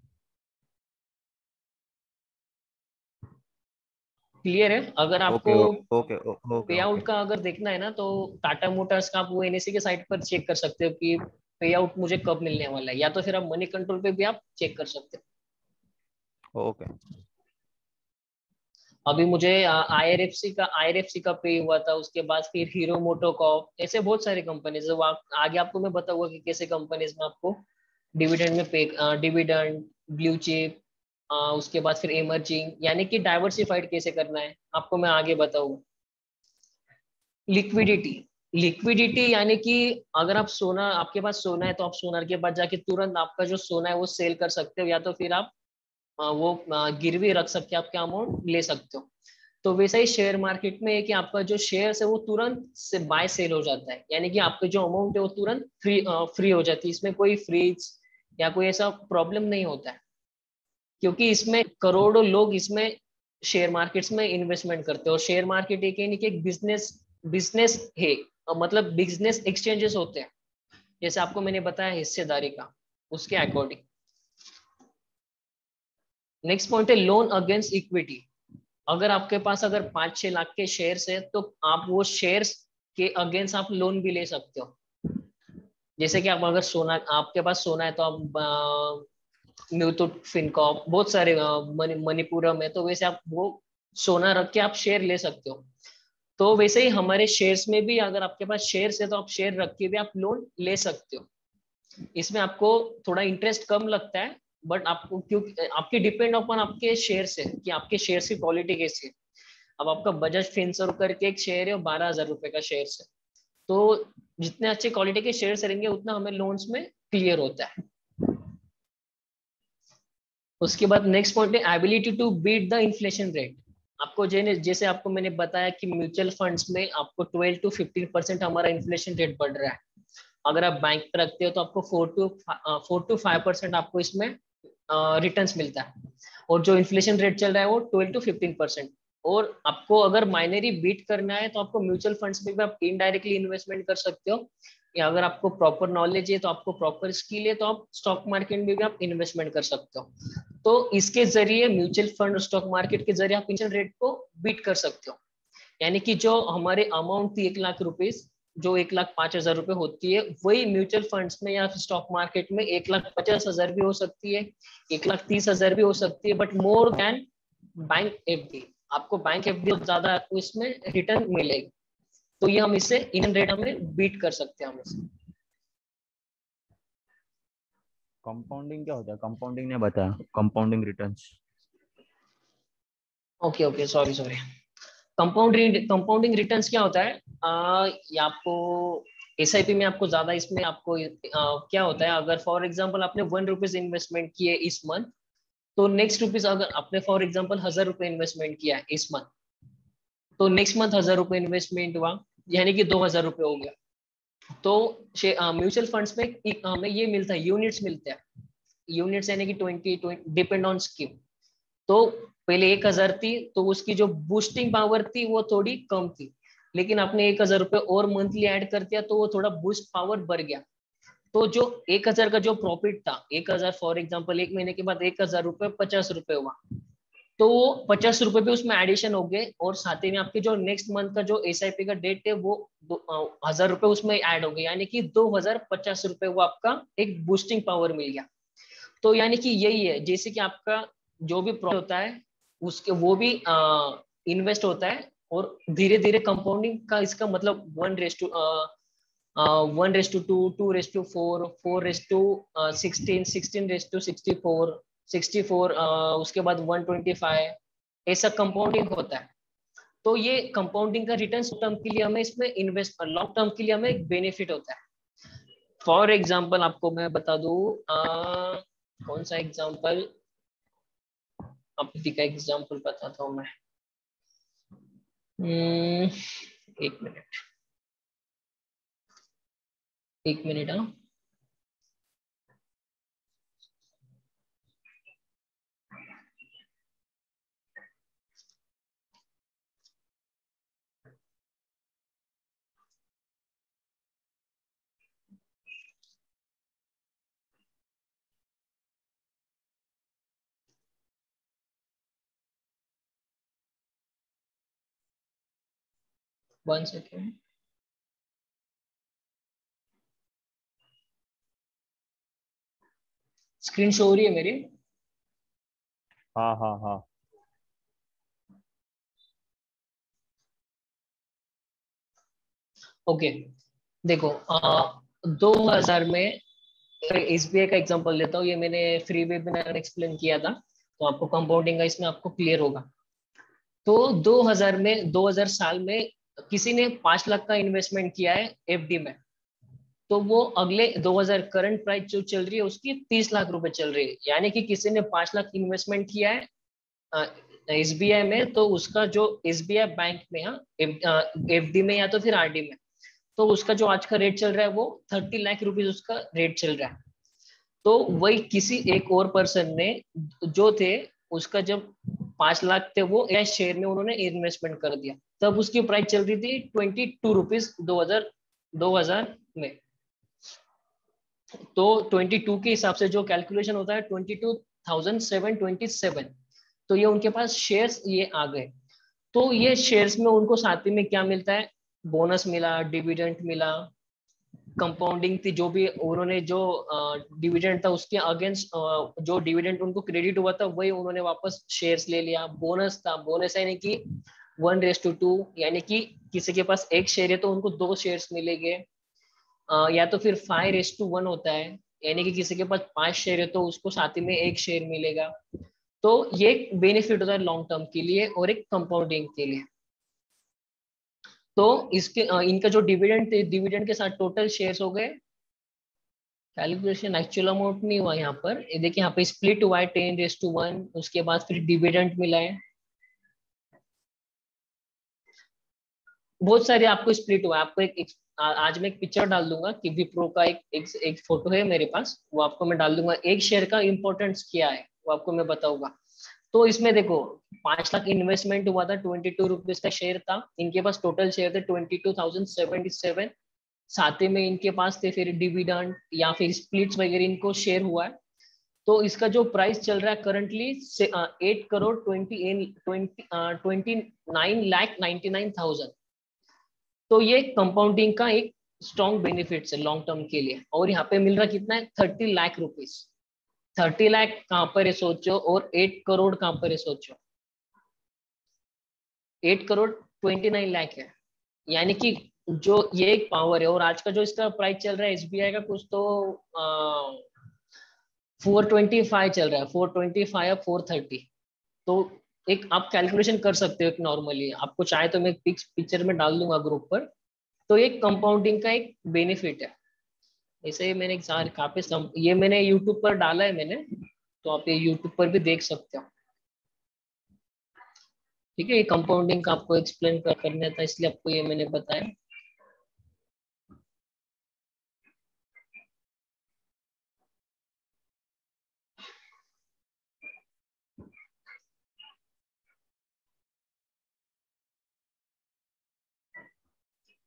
क्लियर है? अगर आपको ओके ओके ओके पे ओके। आउट का अगर देखना है ना, तो टाटा मोटर्स का आप वो एनएससी के साइट पर चेक कर सकते हो कि पे आउट मुझे कब मिलने वाला है, या तो फिर आप मनी कंट्रोल पे भी आप चेक कर सकते ओके। हो। अभी मुझे आईआरएफसी का पे हुआ था, उसके बाद फिर हीरो मोटोकॉर्प, ऐसे बहुत सारी कंपनीज है। आगे आपको मैं बताऊंगा कि कैसे कंपनीज में आपको डिविडेंड में पे डिविडेंड, ब्लू चिप, उसके बाद फिर इमर्जिंग, यानी कि डाइवर्सिफाइड कैसे करना है, आपको मैं आगे बताऊंगा। लिक्विडिटी, लिक्विडिटी यानी कि अगर आप सोना, आपके पास सोना है, तो आप सोना के पास जाके तुरंत आपका जो सोना है वो सेल कर सकते हो, या तो फिर आप वो गिरवी रख सकते हो, आपके अमाउंट ले सकते हो। तो वैसा ही शेयर मार्केट में है कि आपका जो शेयर है वो तुरंत से बाय सेल हो जाता है, यानी कि आपका जो अमाउंट है वो तुरंत फ्री हो जाती है, इसमें कोई फ्रीज या कोई ऐसा प्रॉब्लम नहीं होता है, क्योंकि इसमें करोड़ों लोग इसमें शेयर मार्केट्स में इन्वेस्टमेंट करते हैं। और शेयर मार्केट एक यानी कि एक बिजनेस बिजनेस है, मतलब बिजनेस एक्सचेंजेस होते हैं, जैसे आपको मैंने बताया हिस्सेदारी का, उसके अकॉर्डिंग। नेक्स्ट पॉइंट है लोन अगेंस्ट इक्विटी। अगर आपके पास अगर 5-6 लाख के शेयर्स है, तो आप वो शेयर्स के अगेंस्ट आप लोन भी ले सकते हो। जैसे कि आप अगर सोना, आपके पास सोना है, तो आप म्यूटूट फिनकॉर्प, बहुत सारे मणिपुरम है, तो वैसे आप वो सोना रख के आप शेयर ले सकते हो। तो वैसे ही हमारे शेयर्स में भी अगर आपके पास शेयर्स है, तो आप शेयर रख के भी आप लोन ले सकते हो। इसमें आपको थोड़ा इंटरेस्ट कम लगता है, बट आपको क्यों, आपके डिपेंड अपॉन आपके शेयर से कि आपके शेयर की क्वालिटी कैसी है। अब आपका बजाज फिनसर्व करके एक शेयर है, 12,000 रुपए का शेयर है, तो जितने अच्छे क्वालिटी के शेयर्स रहेंगे उतना हमें लोन्स में क्लियर होता है। उसके बाद नेक्स्ट पॉइंट है ability to beat the inflation rate. आपको जैसे आपको मैंने बताया कि म्यूचुअल फंड्स में आपको 12 to 15% हमारा इन्फ्लेशन रेट बढ़ रहा है। अगर आप बैंक पे रखते हो तो आपको 4 to 5% आपको इसमें रिटर्न्स मिलता है, और जो इन्फ्लेशन रेट चल रहा है वो 12 to 15%। और आपको अगर माइनरी बीट करना है, तो आपको म्यूचुअल फंड्स में भी आप इनडायरेक्टली इन्वेस्टमेंट कर सकते हो, या अगर आपको प्रॉपर नॉलेज है, तो आपको प्रॉपर स्किल है, तो आप स्टॉक मार्केट में भी आप इन्वेस्टमेंट कर सकते हो। तो इसके जरिए म्यूचुअल फंड और स्टॉक मार्केट के जरिए आप इन्फ्लेशन रेट को बीट कर सकते हो। यानी कि जो हमारे अमाउंट थी 1 लाख रुपीज, जो 1,05,000 रुपए होती है, वही म्यूचुअल फंड्स में या स्टॉक मार्केट में 1,50,000 भी हो सकती है, 1,30,000 भी हो सकती है, but more than bank FD. आपको बैंक एफडी ज्यादा आपको इसमें रिटर्न मिलेगी। तो ये हम इससे इंडियन रेट हमें बीट कर सकते हैं हम इसे। कंपाउंडिंग क्या होता है? कंपाउंडिंग ने बताया, compounding returns. Okay okay, sorry sorry. Compounding returns क्या होता है? ये आपको एसआईपी में आपको ज्यादा इसमें आपको क्या होता है, अगर फॉर एग्जांपल आपने 1 रुपीज इन्वेस्टमेंट किए इस मंथ, तो नेक्स्ट रुपीज अगर आपने फॉर एग्जांपल 1,000 रुपए इन्वेस्टमेंट किया इस मंथ, तो नेक्स्ट मंथ 1,000 रुपए इन्वेस्टमेंट हुआ, यानी कि 2,000 रुपए हो गया। तो म्यूचुअल फंड्स में हमें ये मिलता है, यूनिट्स मिलते हैं। यूनिट्स यानी कि 20 डिपेंड ऑन स्कीम। तो पहले 1,000 थी, तो उसकी जो बूस्टिंग पावर थी वो थोड़ी कम थी, लेकिन आपने 1,000 रुपए और मंथली ऐड कर दिया, तो वो थोड़ा बूस्ट पावर बढ़ गया। तो जो 1,000 का जो प्रॉफिट था, 1,000 फॉर एग्जाम्पल, एक महीने के बाद 1,000 रुपये 50 रुपए हुआ, तो वो 50 रुपए भी उसमें एडिशन हो गए, और साथ ही में आपके जो नेक्स्ट मंथ का जो एसआईपी का डेट है वो 1,000 रुपए उसमें ऐड हो गए, यानी कि 2,050 रुपए वो आपका एक बूस्टिंग पावर मिल गया। तो यानी कि यही है, जैसे कि आपका जो भी प्रॉफिट होता है उसके वो भी इन्वेस्ट होता है, और धीरे धीरे कंपाउंडिंग का इसका मतलब 1:, 1:2, 2:4, 4:16, 16:64, 64, उसके बाद 125, ऐसा कंपाउंडिंग होता है। तो ये कंपाउंडिंग का रिटर्न टर्म के लिए हमें इसमें इन्वेस्ट, लॉन्ग टर्म के लिए हमें एक बेनिफिट होता है। फॉर एग्जाम्पल आपको मैं बता दूं, कौन सा एग्जाम्पल, अपनी का एग्जाम्पल बताता हूँ मैं। एक मिनट, एक मिनट। हाँ, वन सेकेंड। स्क्रीन शो हो रही है मेरी? हाँ हाँ हाँ। ओके, देखो 2000 में एसबीआई का एग्जांपल लेता हूँ, ये मैंने फ्री वेबिनार में एक्सप्लेन किया था, तो आपको कंपाउंडिंग का इसमें आपको क्लियर होगा। तो 2000 में, 2000 साल में किसी ने 5 लाख का इन्वेस्टमेंट किया है एफडी में, तो वो अगले 2000 करंट प्राइस जो चल रही है उसकी 30 लाख रुपए चल रही है, यानी कि किसी ने 5 लाख इन्वेस्टमेंट किया है एसबीआई में, तो उसका जो एसबीआई बैंक में, हाँ, एफडी में या तो फिर आरडी में, तो उसका जो आज का रेट चल रहा है वो 30 लाख रुपीज उसका रेट चल रहा है। तो वही किसी एक और पर्सन ने जो थे, उसका जब 5 लाख थे वो या शेयर में उन्होंने इन्वेस्टमेंट कर दिया, तब उसकी प्राइस चल रही थी 22 रुपीज 2000 में। तो 22 के हिसाब से जो कैलकुलेशन होता है 22,727, तो ये उनके पास शेयर्स ये आ गए। तो ये शेयर्स में उनको साथ ही में क्या मिलता है, बोनस मिला, डिविडेंड मिला, कंपाउंडिंग थी, जो भी उन्होंने जो डिविडेंड था उसके अगेंस्ट जो डिविडेंड उनको क्रेडिट हुआ था वही उन्होंने वापस शेयर्स ले लिया। बोनस था, बोनस यानी कि 1:2, यानी कि किसी के पास एक शेयर है तो उनको 2 शेयर्स मिलेंगे, या तो फिर 5:1 होता है, यानी कि किसी के पास 5 शेयर है तो उसको साथ ही में एक शेयर मिलेगा। तो ये बेनिफिट होता है लॉन्ग टर्म के लिए और एक कंपाउंडिंग के लिए। तो इसके इनका जो डिविडेंड थे, डिविडेंड के साथ टोटल शेयर्स हो गए, कैलकुलेशन एक्चुअल अमाउंट नहीं हुआ यहाँ पर, ये देखिए यहाँ पे स्प्लिट हुआ है 10:1, उसके बाद फिर डिविडेंड मिला है, बहुत सारे आपको स्प्लिट हुआ है। आपको आज मैं एक पिक्चर डाल दूंगा कि विप्रो का एक फोटो है मेरे पास, वो आपको मैं डाल दूंगा, एक शेयर का इंपॉर्टेंस क्या है वो आपको मैं बताऊंगा। तो इसमें देखो 5 लाख इन्वेस्टमेंट हुआ था, 22 रुपीज का शेयर था, इनके पास टोटल शेयर थे 22,077, साथ ही में इनके पास थे फिर डिविडेंड या फिर स्प्लिट्स वगैरह इनको शेयर हुआ है। तो इसका जो प्राइस चल रहा है करंटली 8,29,99,000। तो ये कंपाउंडिंग का एक स्ट्रॉन्ग बेनिफिट्स है लॉन्ग टर्म के लिए, और यहाँ पे मिल रहा कितना है, 30 लाख रुपीज। 30 लाख कहाँ पर है सोचो, और 8 करोड़ कहाँ पर है सोचो, 8,29,00,000 है, यानी कि जो ये एक पावर है। और आज का जो इसका प्राइस चल रहा है एसबीआई का कुछ तो 425 चल रहा है, 425 या 430। तो एक आप कैलकुलेशन कर सकते हो, एक नॉर्मली आपको चाहे तो मैं पिक्चर में डाल दूंगा ग्रुप पर। तो एक कंपाउंडिंग का एक बेनिफिट है। ऐसे ही मैंने एक सारे काफी ये मैंने यूट्यूब पर डाला है मैंने, तो आप ये यूट्यूब पर भी देख सकते हो। ठीक है, ये कंपाउंडिंग का आपको एक्सप्लेन करना था, इसलिए आपको ये मैंने बताया।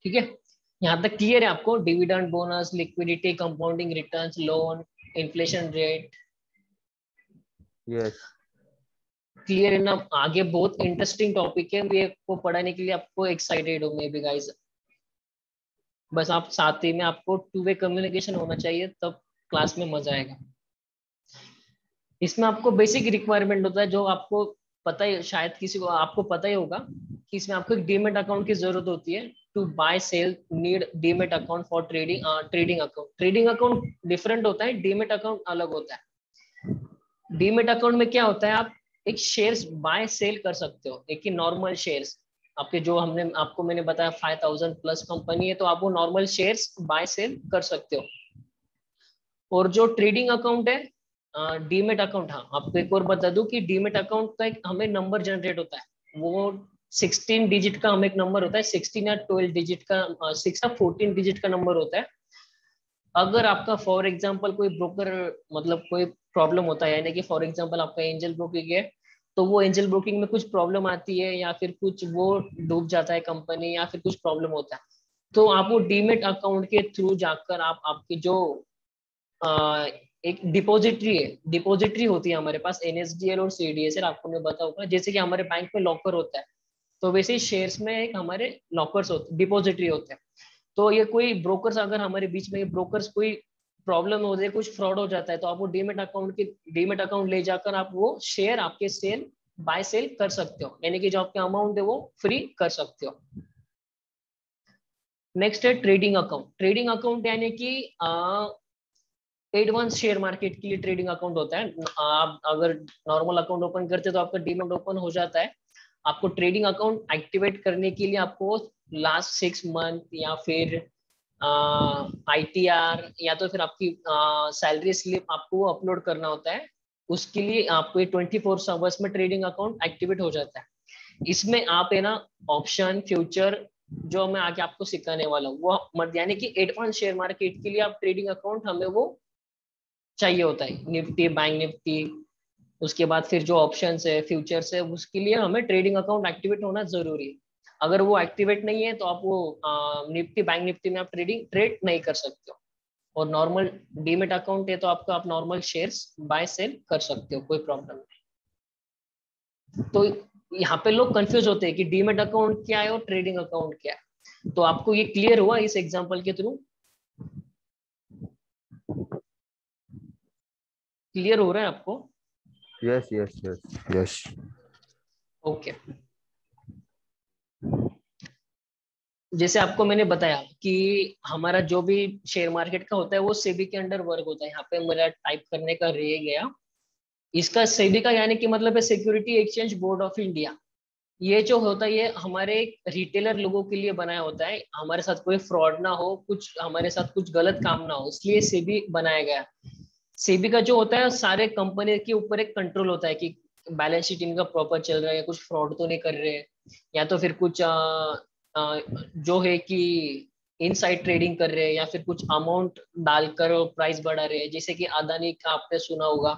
ठीक है, यहाँ तक क्लियर है आपको? Dividend, bonus, liquidity, compounding returns, loan, inflation rate, yes. Clear है ना? आगे बहुत इंटरेस्टिंग टॉपिक है, ये को पढ़ाने के लिए आपको एक्साइटेड हो मे बी गाइस। बस आप साथ ही में आपको टू वे कम्युनिकेशन होना चाहिए, तब क्लास में मजा आएगा। इसमें आपको बेसिक रिक्वायरमेंट होता है जो आपको पता ही, शायद किसी को आपको पता ही होगा कि इसमें आपको एक डीमेट अकाउंट की जरूरत होती है। To buy sell need demat account for trading. Trading account, trading account different होता है, डीमेट अकाउंट अलग होता है। डीमेट अकाउंट में क्या होता है, आप एक शेयर्स बाय सेल कर सकते हो, एक ही नॉर्मल शेयर्स आपके, जो हमने आपको मैंने बताया 5000 प्लस कंपनी है, तो आप वो नॉर्मल शेयर्स बाय सेल कर सकते हो। और जो ट्रेडिंग अकाउंट है, डीमेट अकाउंट, हाँ आपको एक और बता दूं कि डीमेट अकाउंट का एक हमें नंबर जनरेट होता है, वो 16 डिजिट का हमें एक नंबर होता है, 16 या 12 डिजिट का, 6 या 14 डिजिट का नंबर होता है। अगर आपका फॉर एग्जांपल कोई ब्रोकर, मतलब कोई प्रॉब्लम होता है, यानी कि फॉर एग्जांपल आपका एंजल ब्रोकिंग है, तो वो एंजल ब्रोकिंग में कुछ प्रॉब्लम आती है, या फिर कुछ वो डूब जाता है कंपनी, या फिर कुछ प्रॉब्लम होता है, तो आप वो डीमेट अकाउंट के थ्रू जाकर आप आपकी जो एक डिपॉजिटरी है, डिपॉजिटरी होती है हमारे पास, एनएसडीएल और सीडीएसएल, आपको मैं बता होगा, जैसे कि हमारे बैंक में लॉकर होता है, तो वैसे ही शेयर्स में एक हमारे लॉकर्स होते, डिपॉजिटरी होते हैं। तो ये कोई ब्रोकर्स, अगर हमारे बीच में ब्रोकर्स कोई प्रॉब्लम हो जाए, कुछ फ्रॉड हो जाता है, तो आप वो डीमेट अकाउंट ले जाकर आप वो शेयर आपके सेल बाय सेल कर सकते हो, यानी कि जो आपके अमाउंट है वो फ्री कर सकते हो। नेक्स्ट है ट्रेडिंग अकाउंट। ट्रेडिंग अकाउंट यानी कि एडवांस शेयर मार्केट के लिए ट्रेडिंग अकाउंट होता है। आप अगर नॉर्मल अकाउंट ओपन करते हैं तो आपका डीमेट ओपन हो जाता है। आपको ट्रेडिंग अकाउंट एक्टिवेट करने के लिए आपको लास्ट 6 मंथ या फिर आईटीआर या तो फिर आपकी सैलरी स्लिप आपको अपलोड करना होता है। उसके लिए आपको 24 आवर्स में ट्रेडिंग अकाउंट एक्टिवेट हो जाता है। इसमें आप है ना ऑप्शन फ्यूचर, जो मैं आगे आपको सिखाने वाला हूँ वो मत, यानी कि एडवांस शेयर मार्केट के लिए आप ट्रेडिंग अकाउंट हमें वो चाहिए होता है, निफ्टी, बैंक निफ्टी, उसके बाद फिर जो ऑप्शंस है, फ्यूचर्स है, उसके लिए हमें ट्रेडिंग अकाउंट एक्टिवेट होना जरूरी है। अगर वो एक्टिवेट नहीं है तो आप वो निफ्टी, बैंक निफ्टी में आप ट्रेड नहीं कर सकते हो। और नॉर्मल डीमेट अकाउंट है तो आपको आप नॉर्मल शेयर्स बाय सेल कर सकते हो, कोई प्रॉब्लम नहीं। तो यहाँ पे लोग कंफ्यूज होते हैं कि डीमेट अकाउंट क्या है और ट्रेडिंग अकाउंट क्या है। तो आपको ये क्लियर हुआ इस एग्जांपल के थ्रू? क्लियर हो रहा है आपको? Yes yes yes yes. Okay. जैसे आपको मैंने बताया कि हमारा जो भी शेयर मार्केट का होता है वो सेबी के अंडर वर्क होता है। यहाँ पे मेरा टाइप करने का रह गया। इसका सेबी का यानी कि मतलब है security exchange board of India. ये जो होता है ये हमारे रिटेलर लोगों के लिए बनाया होता है, हमारे साथ कोई फ्रॉड ना हो, कुछ हमारे साथ कुछ गलत काम ना हो, इसलिए सेबी बनाया गया। सेबी का जो होता है सारे कंपनी के ऊपर एक कंट्रोल होता है कि बैलेंस शीट इनका प्रॉपर चल रहा है, या कुछ फ्रॉड तो नहीं कर रहे, या तो फिर कुछ जो है कि इनसाइड ट्रेडिंग कर रहे हैं, या फिर कुछ अमाउंट डालकर प्राइस बढ़ा रहे हैं। जैसे कि अदानी का आपने सुना होगा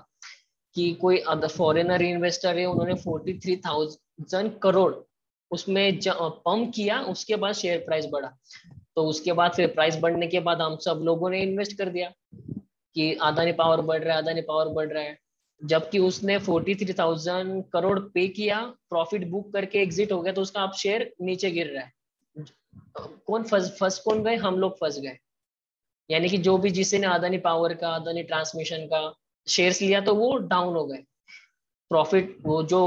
कि कोई फॉरेनर इन्वेस्टर है, उन्होंने 43,000 करोड़ उसमें पंप किया, उसके बाद शेयर प्राइस बढ़ा, तो उसके बाद फिर प्राइस बढ़ने के बाद हम सब लोगों ने इन्वेस्ट कर दिया कि अदानी पावर बढ़ रहा है, अदानी पावर बढ़ रहा है। जबकि उसने 43,000 करोड़ पे किया, प्रॉफिट बुक करके एग्जिट हो गया, तो उसका आप शेयर नीचे गिर रहा है। कौन फंस कौन गए? हम लोग फंस गए। यानी कि जो भी जिसने ने अदानी पावर का, अदानी ट्रांसमिशन का शेयर्स लिया, तो वो डाउन हो गए। प्रॉफिट, वो जो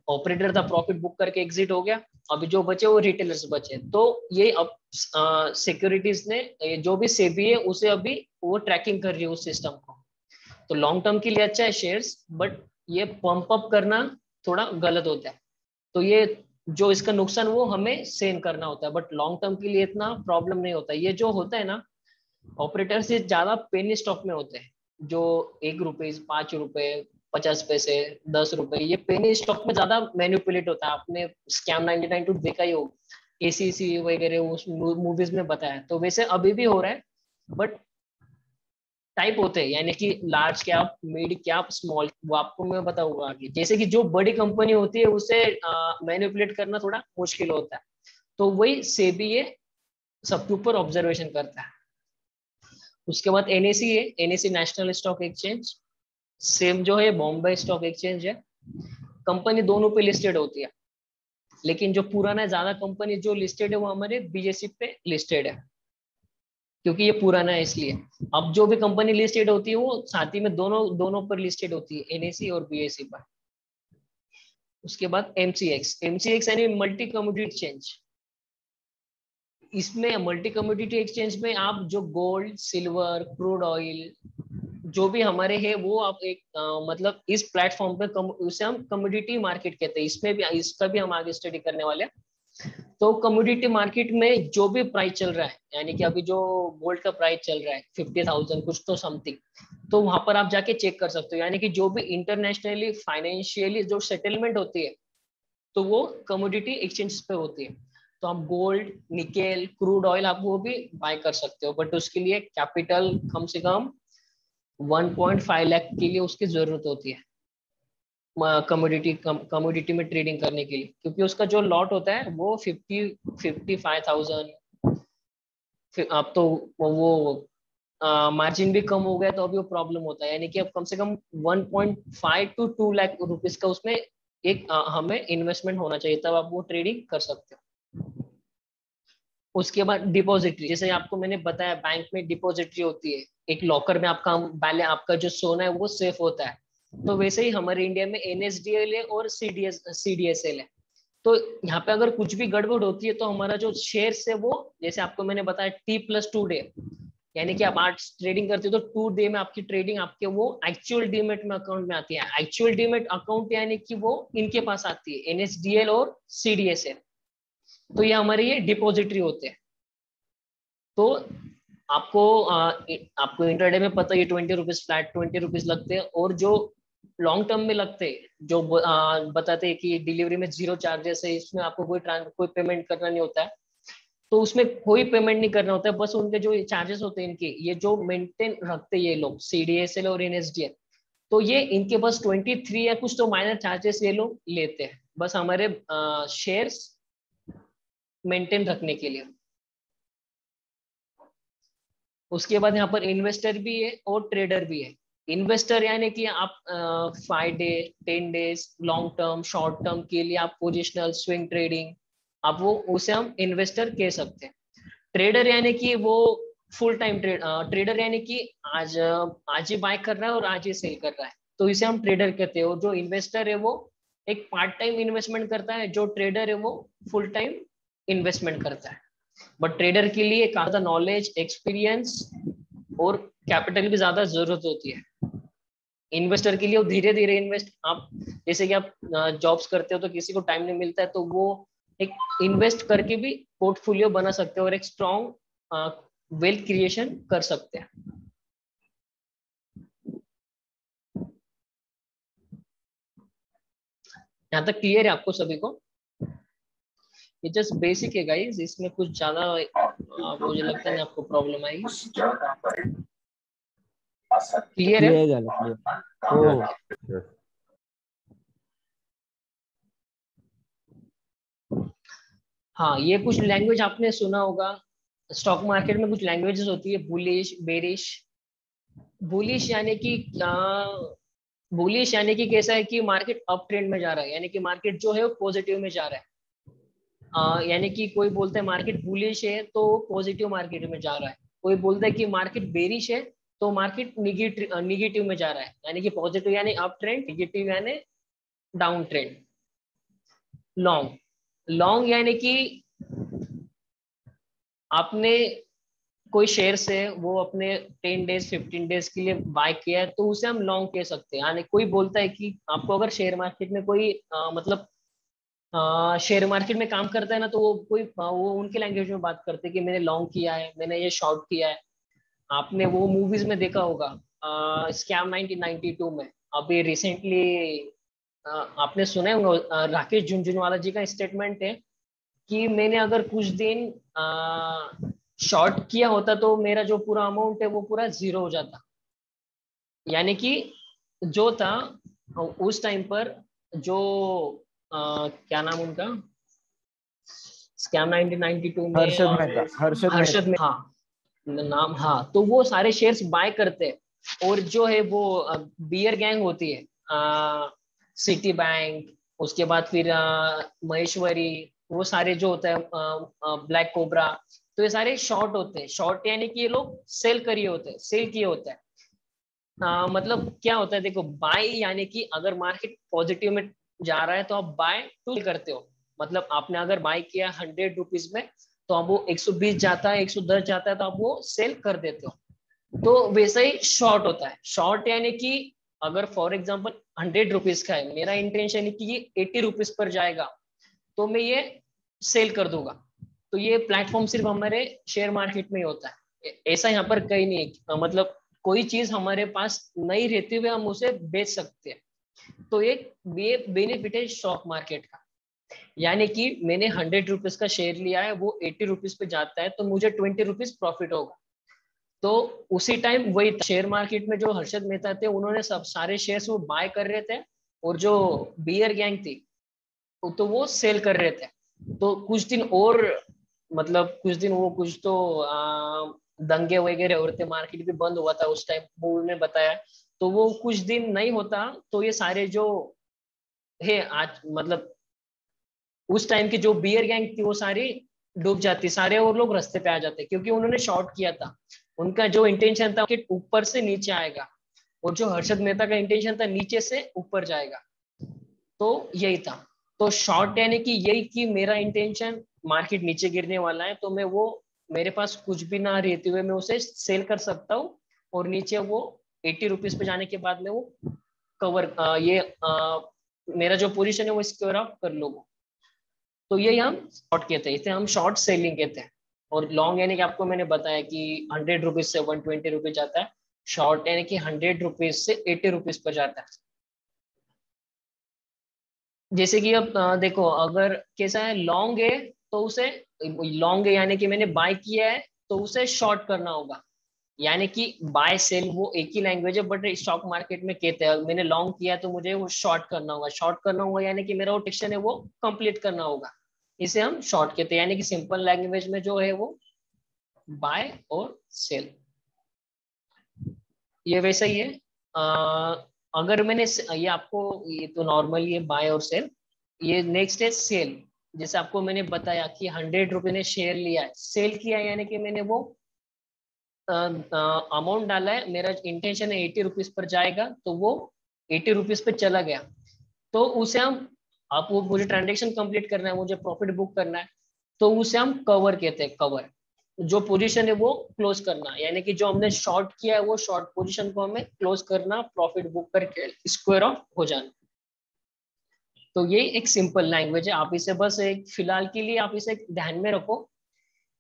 ऑपरेटर था प्रॉफिट बुक करके एग्जिट हो गया, अभी जो बचे वो रिटेलर्स बचे। तो ये अब सिक्योरिटीज ने, ये जो भी सेबी है उसे अभी वो ट्रैकिंग कर रही है उस सिस्टम को। तो लॉन्ग टर्म के लिए अच्छा है शेयर्स, बट ये पंप अप करना थोड़ा गलत होता है। तो ये जो इसका नुकसान वो हमें सहन करना होता है, बट लॉन्ग टर्म के लिए इतना प्रॉब्लम नहीं होता। ये जो होता है ना, ऑपरेटर से ज्यादा पेनी स्टॉक में होते हैं, जो 1 रुपए, 5 रुपए, 50 पैसे, 10 रुपए, ये पेनी स्टॉक में ज्यादा मैनिपुलेट होता है। आपने स्कैम 99 टू देखा ही हो, एसीसी वगैरह उस मूवीज में बताया, तो वैसे अभी भी हो रहा है। बट टाइप होते हैं, यानी कि large cap, mid cap, small, वो आपको मैं बताऊंगा आगे। जैसे कि जो बड़ी कंपनी होती है उसे मैनिपुलेट करना थोड़ा मुश्किल होता है, तो वही सेबी है सबके ऊपर ऑब्जर्वेशन करता है। उसके बाद एनएसी है, NAC national stock exchange, same जो है बॉम्बे स्टॉक एक्सचेंज है। कंपनी दोनों पे लिस्टेड होती है, लेकिन जो पुराना ज्यादा कंपनी जो लिस्टेड है वो हमारे बीएसई पे लिस्टेड है, क्योंकि ये पुराना है इसलिए। अब जो भी कंपनी लिस्टेड होती है वो साथ ही में दोनों दोनों पर लिस्टेड होती है, एनएसी और बीएसई पर। उसके बाद एमसीएक्स, एमसीएक्स यानी मल्टी कमोडिटी एक्सचेंज। इसमें मल्टी कमोडिटी एक्सचेंज में आप जो गोल्ड, सिल्वर, क्रूड ऑयल जो भी हमारे है वो आप एक मतलब इस प्लेटफॉर्म पे उसे हम कमोडिटी मार्केट कहते हैं। इसमें भी इसका भी हम आगे स्टडी करने वाले हैं। तो कमोडिटी मार्केट में जो भी प्राइस चल रहा है, यानी कि अभी जो गोल्ड का प्राइस चल रहा है 50,000 कुछ तो समथिंग, तो वहां पर आप जाके चेक कर सकते हो। यानी कि जो भी इंटरनेशनली फाइनेंशियली जो सेटलमेंट होती है तो वो कमोडिटी एक्सचेंज पे होती है। तो आप गोल्ड, निकेल, क्रूड ऑयल आप वो भी बाय कर सकते हो, बट उसके लिए कैपिटल कम से कम 1.5 लाख के लिए उसकी जरूरत होती है कमोडिटी में ट्रेडिंग करने के लिए, क्योंकि उसका जो लॉट होता है वो 55,000। अब तो वो मार्जिन भी कम हो गया तो अभी वो प्रॉब्लम होता है। यानी कि अब कम से कम 1.5 to 2 लाख रुपीस का उसमें एक हमें इन्वेस्टमेंट होना चाहिए, तब आप वो ट्रेडिंग कर सकते हो। उसके बाद डिपॉजिटरी, जैसे आपको मैंने बताया बैंक में डिपॉजिटरी होती है, एक लॉकर में आपका बैलेंस, आपका जो सोना है वो सेफ होता है। तो वैसे ही हमारे इंडिया में एनएसडीएल है और सीडीएसएल है। तो यहाँ पे अगर कुछ भी गड़बड़ होती है तो हमारा जो शेयर्स है वो, जैसे आपको मैंने बताया T+2 डे, यानी कि आप आज ट्रेडिंग करते हो तो 2 डे में आपकी ट्रेडिंग आपके वो एक्चुअल डीमेट में अकाउंट में आती है। एक्चुअल डीमेट अकाउंट यानी कि वो इनके पास आती है, एनएसडीएल और सीडीएसएल। तो ये हमारे ये डिपॉजिटरी होते हैं। तो आपको इंटरडे में पता है 20 रुपीज फ्लैट 20 रुपीज लगते हैं, और जो लॉन्ग टर्म में लगते हैं जो बताते हैं कि डिलीवरी में 0 चार्जेस है, इसमें आपको कोई पेमेंट करना नहीं होता है। तो उसमें कोई पेमेंट नहीं करना होता है, बस उनके जो चार्जेस होते हैं इनके ये जो मेंटेन रखते हैं ये लोग सीडीएसएल और एनएसडीएल, तो ये इनके बस 23 या कुछ तो माइनर चार्जेस ये लोग लेते हैं, बस हमारे शेयर्स मेंटेन रखने के लिए। उसके बाद यहाँ पर इन्वेस्टर भी है और ट्रेडर भी है। इन्वेस्टर यानी कि आप 5 day 10 days long term short term के लिए आप पोजिशनल स्विंग ट्रेडिंग, आप वो उसे हम इन्वेस्टर कह सकते हैं। ट्रेडर यानी कि वो फुल टाइम ट्रेडर यानी कि आज ही बाय कर रहा है और आज ही सेल कर रहा है, तो इसे हम ट्रेडर कहते हैं। और जो इन्वेस्टर है वो एक पार्ट टाइम इन्वेस्टमेंट करता है, जो ट्रेडर है वो फुल टाइम इन्वेस्टमेंट करता है। बट ट्रेडर के लिए काफी ज्यादा नॉलेज, एक्सपीरियंस और कैपिटल की ज्यादा जरूरत होती है। इन्वेस्टर के लिए वो धीरे धीरे इन्वेस्ट, आप जैसे कि आप जॉब्स करते हो तो किसी को टाइम नहीं मिलता है, तो वो एक इन्वेस्ट करके भी पोर्टफोलियो बना सकते हैं और एक स्ट्रॉन्ग वेल्थ क्रिएशन कर सकते हैं। यहाँ तक क्लियर है आपको सभी को? ये जस्ट बेसिक है गाइस, इसमें कुछ ज्यादा मुझे लगता नहीं आपको प्रॉब्लम आएगी। क्लियर है? क्लियर। हाँ, ये कुछ लैंग्वेज आपने सुना होगा। स्टॉक मार्केट में कुछ लैंग्वेजेस होती है, बुलिश, बेरिश। बुलिश यानी कि बुलिश यानी कि कैसा है कि मार्केट अप ट्रेंड में जा रहा है, यानी कि मार्केट जो है वो पॉजिटिव में जा रहा है। यानी कि कोई बोलता है मार्केट बुलिश है तो पॉजिटिव मार्केट में जा रहा है, कोई बोलता है कि मार्केट बेरिश है तो मार्केट निगेटिव में जा रहा है। यानी कि पॉजिटिव यानी अप ट्रेंड, निगेटिव यानी डाउन ट्रेंड। लॉन्ग, लॉन्ग यानी कि आपने कोई शेयर से वो अपने 10 डेज 15 डेज के लिए बाय किया है तो उसे हम लॉन्ग कह सकते हैं। यानी कोई बोलता है कि आपको अगर शेयर मार्केट में कोई मतलब शेयर मार्केट में काम करता है ना, तो वो कोई वो उनके लैंग्वेज में बात करते हैं कि मैंने लॉन्ग किया है, मैंने ये शॉर्ट किया है। आपने वो मूवीज में देखा होगा स्कैम 1992 में, अभी रिसेंटली आपने सुना है राकेश झुनझुनवाला जी का स्टेटमेंट है कि मैंने अगर कुछ दिन शॉर्ट किया होता तो मेरा जो पूरा अमाउंट है वो पूरा 0 हो जाता। यानी कि जो था उस टाइम पर जो क्या नाम उनका, स्कैम 1992 में हर्षद मेहता, हर्षद में, हाँ नाम, हाँ, तो वो सारे शेयर्स बाय करते हैं। और जो है वो बियर गैंग होती है, सिटी बैंक, उसके बाद फिर महेश्वरी, वो सारे जो होता है ब्लैक कोबरा, तो ये सारे शॉर्ट होते हैं। शॉर्ट यानी कि ये लोग सेल करिए होते हैं, सेल किए होते हैं। मतलब क्या होता है, देखो बाय यानी कि अगर मार्केट पॉजिटिव में जा रहा है तो आप बाय टू करते हो। मतलब आपने अगर बाय किया 100 रुपीज में, तो अब वो 120 जाता है, 110 जाता है, तो आप वो सेल कर देते हो। तो वैसा ही शॉर्ट होता है। शॉर्ट यानी कि अगर फॉर एग्जाम्पल 100 रुपीज का है, मेरा इंटेंशन है कि ये 80 रुपीज पर जाएगा, तो मैं ये सेल कर दूंगा। तो ये प्लेटफॉर्म सिर्फ हमारे शेयर मार्केट में ही होता है, ऐसा यहाँ पर कहीं नहीं है। मतलब कोई चीज हमारे पास नहीं रहते हुए हम उसे बेच सकते हैं। तो एक ये बेनिफिट है स्टॉक मार्केट का। यानी कि मैंने 100 रुपीज का शेयर लिया है, वो 80 रुपीज पे जाता है, तो मुझे 20 रुपीज प्रॉफिट होगा। तो उसी टाइम वही शेयर मार्केट में जो हर्षद मेहता थे, उन्होंने सब सारे शेयर्स वो बाय कर रहे थे, और जो बियर गैंग थी तो वो सेल कर रहे थे। तो कुछ दिन और, मतलब कुछ दिन वो कुछ तो दंगे वगैरह हो रहे थे, मार्केट भी बंद हुआ था उस टाइम, मूवी में बताया। तो वो कुछ दिन नहीं होता तो ये सारे जो है आज, मतलब उस टाइम की जो बियर गैंग थी वो सारी डूब जाती, सारे और लोग रास्ते पे आ जाते, क्योंकि उन्होंने शॉर्ट किया था। उनका जो इंटेंशन था कि ऊपर से नीचे आएगा, और जो हर्षद मेहता का इंटेंशन था नीचे से ऊपर जाएगा। तो यही था। तो शॉर्ट यानी कि यही कि मेरा इंटेंशन मार्केट नीचे गिरने वाला है, तो मैं वो, मेरे पास कुछ भी ना रहते हुए मैं उसे सेल कर सकता हूँ, और नीचे वो 80 रुपीज पे जाने के बाद में वो कवर, मेरा जो पोजीशन है वो सिक्योर ऑफ कर लूंगा। तो यही हम शॉर्ट कहते हैं, इसे हम शॉर्ट सेलिंग कहते हैं। और लॉन्ग यानी कि आपको मैंने बताया कि 100 रुपीज से 120 रुपीज जाता है। शॉर्ट यानी कि 100 रुपीज से 80 रुपीज पर जाता है। जैसे कि अब देखो, अगर कैसा है, लॉन्ग है तो उसे, लॉन्ग है यानी कि मैंने बाय किया है, तो उसे शॉर्ट करना होगा। यानी कि बाय सेल वो एक ही लैंग्वेज है, बट स्टॉक मार्केट में कहते हैं मैंने लॉन्ग किया तो मुझे वो शॉर्ट करना होगा। शॉर्ट करना होगा यानी कि मेरा वो टेक्शन है वो कंप्लीट करना होगा। इसे हम शॉर्ट कहते हैं, यानी कि सिंपल लैंग्वेज में जो है वो बाय और सेल, ये वैसा ही है। अगर मैंने ये आपको, ये तो नॉर्मल ये बाय और सेल। ये नेक्स्ट है सेल। जैसे आपको मैंने बताया कि 100 रुपये ने शेयर लिया है, सेल किया है, यानी कि मैंने वो अमाउंट डाला है, मेरा इंटेंशन है 80 रुपीज पर जाएगा, तो वो 80 रुपीज पे चला गया। तो उसे हम, आप वो मुझे ट्रांजेक्शन कंप्लीट करना है, मुझे प्रॉफिट बुक करना है, तो उसे हम कवर कहते हैं। कवर, जो पोजीशन है वो क्लोज करना, यानी कि जो हमने शॉर्ट किया है वो शॉर्ट पोजीशन को हमें क्लोज करना, प्रॉफिट बुक करके स्क्वायर ऑफ हो जाना। तो ये एक सिंपल लैंग्वेज है। आप इसे बस एक फिलहाल के लिए आप इसे ध्यान में रखो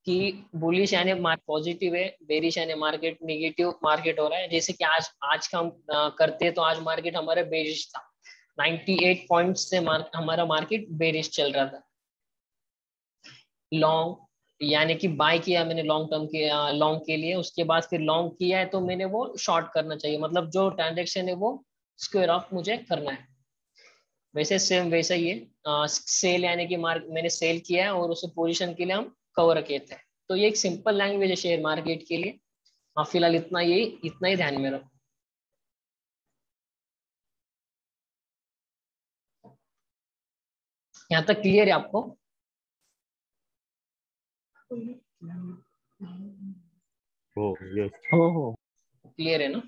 कि बुलिश यानी मार्केट पॉजिटिव है, बेरिश यानी मार्केट नेगेटिव मार्केट हो रहा है। जैसे कि आज आज का हम करते हैं, तो आज मार्केट हमारा बेरिश था, 98 पॉइंट से हमारा मार्केट बेरिश चल रहा था। लॉन्ग यानी कि बाय किया मैंने लॉन्ग टर्म के, लॉन्ग के लिए, उसके बाद फिर लॉन्ग किया है तो मैंने वो शॉर्ट करना चाहिए, मतलब जो ट्रांजेक्शन है वो स्क्वायर ऑफ मुझे करना है। वैसे सेम वैसा ही है। सेल यानी कि मैंने सेल किया है और उसे पोजीशन के लिए हम कवर कहते हैं। तो ये एक सिंपल लैंग्वेज है शेयर मार्केट के लिए। हाँ, फिलहाल इतना ही ध्यान में रखो। यहाँ तक क्लियर है आपको? हो, यस। हो। क्लियर है ना?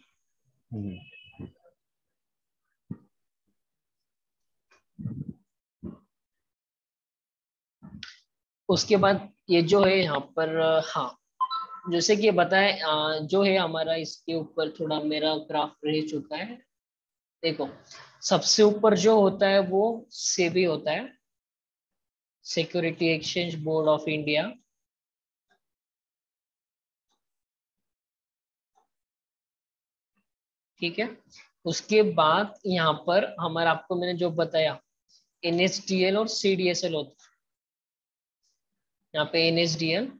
हम्म। उसके बाद ये जो है यहाँ पर, हाँ, जैसे कि ये बताए, जो है हमारा इसके ऊपर थोड़ा मेरा ग्राफ रह चुका है। देखो, सबसे ऊपर जो होता है वो सेबी होता है, security exchange board of India. ठीक है। उसके बाद यहाँ पर हमारा, आपको मैंने जो बताया, एनएसडीएल और सीडीएसएल होता है। यहाँ पे एनएसडीएल